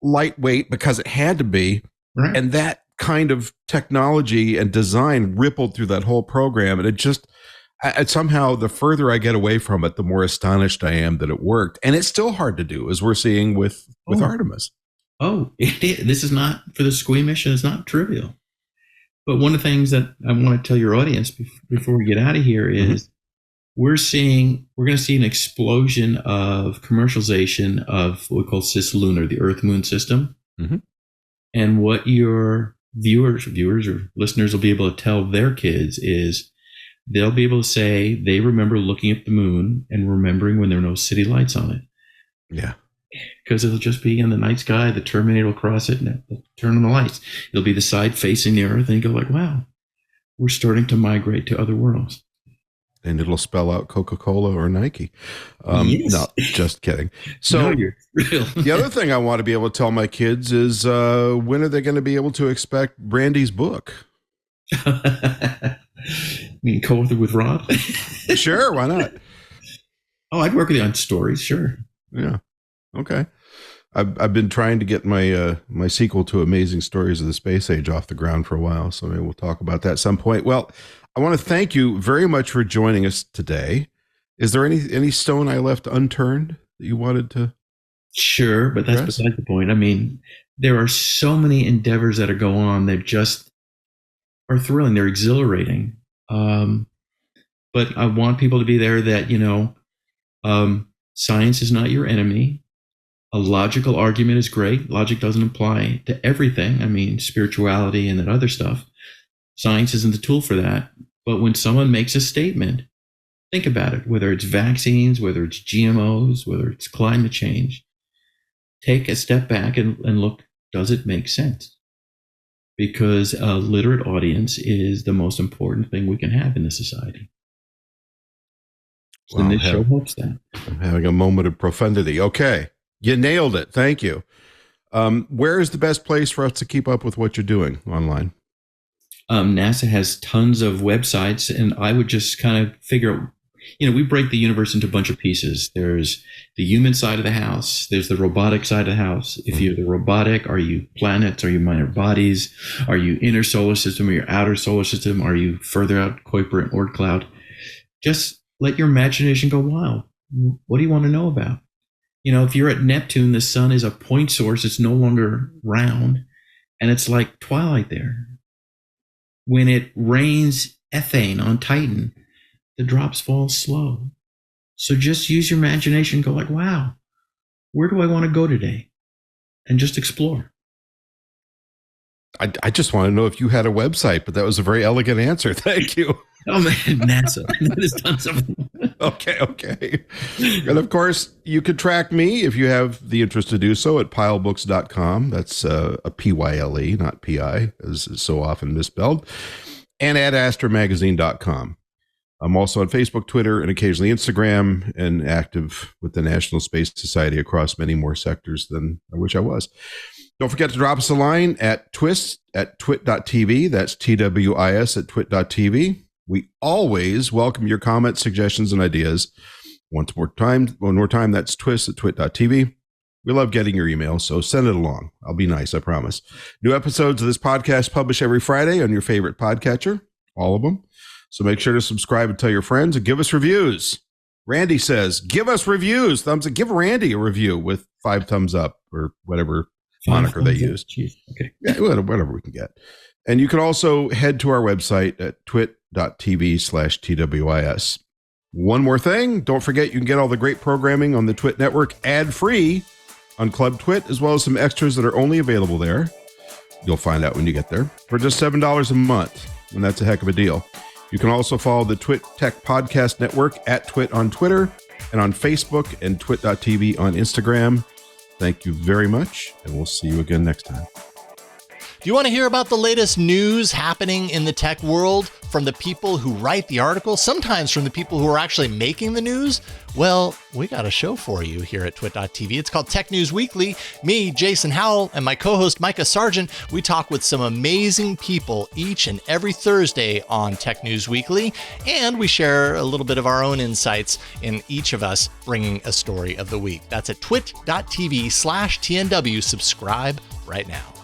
lightweight because it had to be. Right. And that kind of technology and design rippled through that whole program. And it just, somehow the further I get away from it, the more astonished I am that it worked. And it's still hard to do, as we're seeing with Artemis. Oh, this is not, for the SQUI mission, it's not trivial. But one of the things that I want to tell your audience before we get out of here is we're going to see an explosion of commercialization of what we call cislunar, the Earth-Moon system. Mm-hmm. And what you're viewers or listeners will be able to tell their kids is they'll be able to say they remember looking at the moon and remembering when there were no city lights on it. Yeah. Because it'll just be in the night sky, the Terminator will cross it and they'll turn on the lights. It'll be the side facing the Earth, and you go like, wow, we're starting to migrate to other worlds. And it'll spell out Coca-Cola or Nike. Yes. No, just kidding. So No, you're real. the other thing I want to be able to tell my kids is when are they going to be able to expect Randii's book? You mean co-author with Rod? Sure, why not? Oh, I'd work with you on stories, sure. Yeah. Okay. I've been trying to get my my sequel to Amazing Stories of the Space Age off the ground for a while, so maybe we'll talk about that at some point. Well, I want to thank you very much for joining us today. Is there any stone I left unturned that you wanted to? Sure, but that's beside the point. I mean, there are so many endeavors that are going on that just are thrilling. They're exhilarating. But I want people to be there that, science is not your enemy. A logical argument is great. Logic doesn't apply to everything. I mean, spirituality and that other stuff. Science isn't the tool for that. But when someone makes a statement, think about it, whether it's vaccines, whether it's GMOs, whether it's climate change. Take a step back and look, does it make sense? Because a literate audience is the most important thing we can have in this society. Well, and this show hopes that. I'm having a moment of profundity. Okay. You nailed it. Thank you. Where is the best place for us to keep up with what you're doing online? NASA has tons of websites, and I would just kind of figure out, we break the universe into a bunch of pieces. There's the human side of the house. There's the robotic side of the house. If you're the robotic, are you planets? Are you minor bodies? Are you inner solar system or your outer solar system? Are you further out, Kuiper and Oort cloud? Just let your imagination go wild. What do you want to know about? If you're at Neptune, the sun is a point source. It's no longer round, and it's like twilight there. When it rains ethane on Titan, the drops fall slow. So just use your imagination, go like, wow, where do I want to go today? And just explore. I just want to know if you had a website, but that was a very elegant answer. Thank you. Oh, man, NASA. That has done something. Okay. And of course, you could track me if you have the interest to do so at pylebooks.com. That's a Pyle, not PI, as is so often misspelled. And at astromagazine.com. I'm also on Facebook, Twitter, and occasionally Instagram, and active with the National Space Society across many more sectors than I wish I was. Don't forget to drop us a line at twit.tv. That's TWIS at twit.tv. We always welcome your comments, suggestions, and ideas. One more time, that's twist at twit.tv. We love getting your emails, so send it along. I'll be nice, I promise. New episodes of this podcast publish every Friday on your favorite podcatcher, all of them. So make sure to subscribe and tell your friends and give us reviews. Randii says, give us reviews. Give Randii a review with 5 thumbs up or whatever moniker they use. Okay. Yeah, whatever we can get. And you can also head to our website at twit.tv/TWIS. One more thing. Don't forget, you can get all the great programming on the TWiT network ad-free on Club TWiT, as well as some extras that are only available there. You'll find out when you get there for just $7 a month. And that's a heck of a deal. You can also follow the TWiT Tech Podcast Network at TWiT on Twitter and on Facebook, and twit.tv on Instagram. Thank you very much, and we'll see you again next time. Do you want to hear about the latest news happening in the tech world from the people who write the articles, sometimes from the people who are actually making the news? Well, we got a show for you here at twit.tv. It's called Tech News Weekly. Me, Jason Howell, and my co-host Micah Sargent, we talk with some amazing people each and every Thursday on Tech News Weekly, and we share a little bit of our own insights in each of us bringing a story of the week. That's at twit.tv/TNW. Subscribe right now.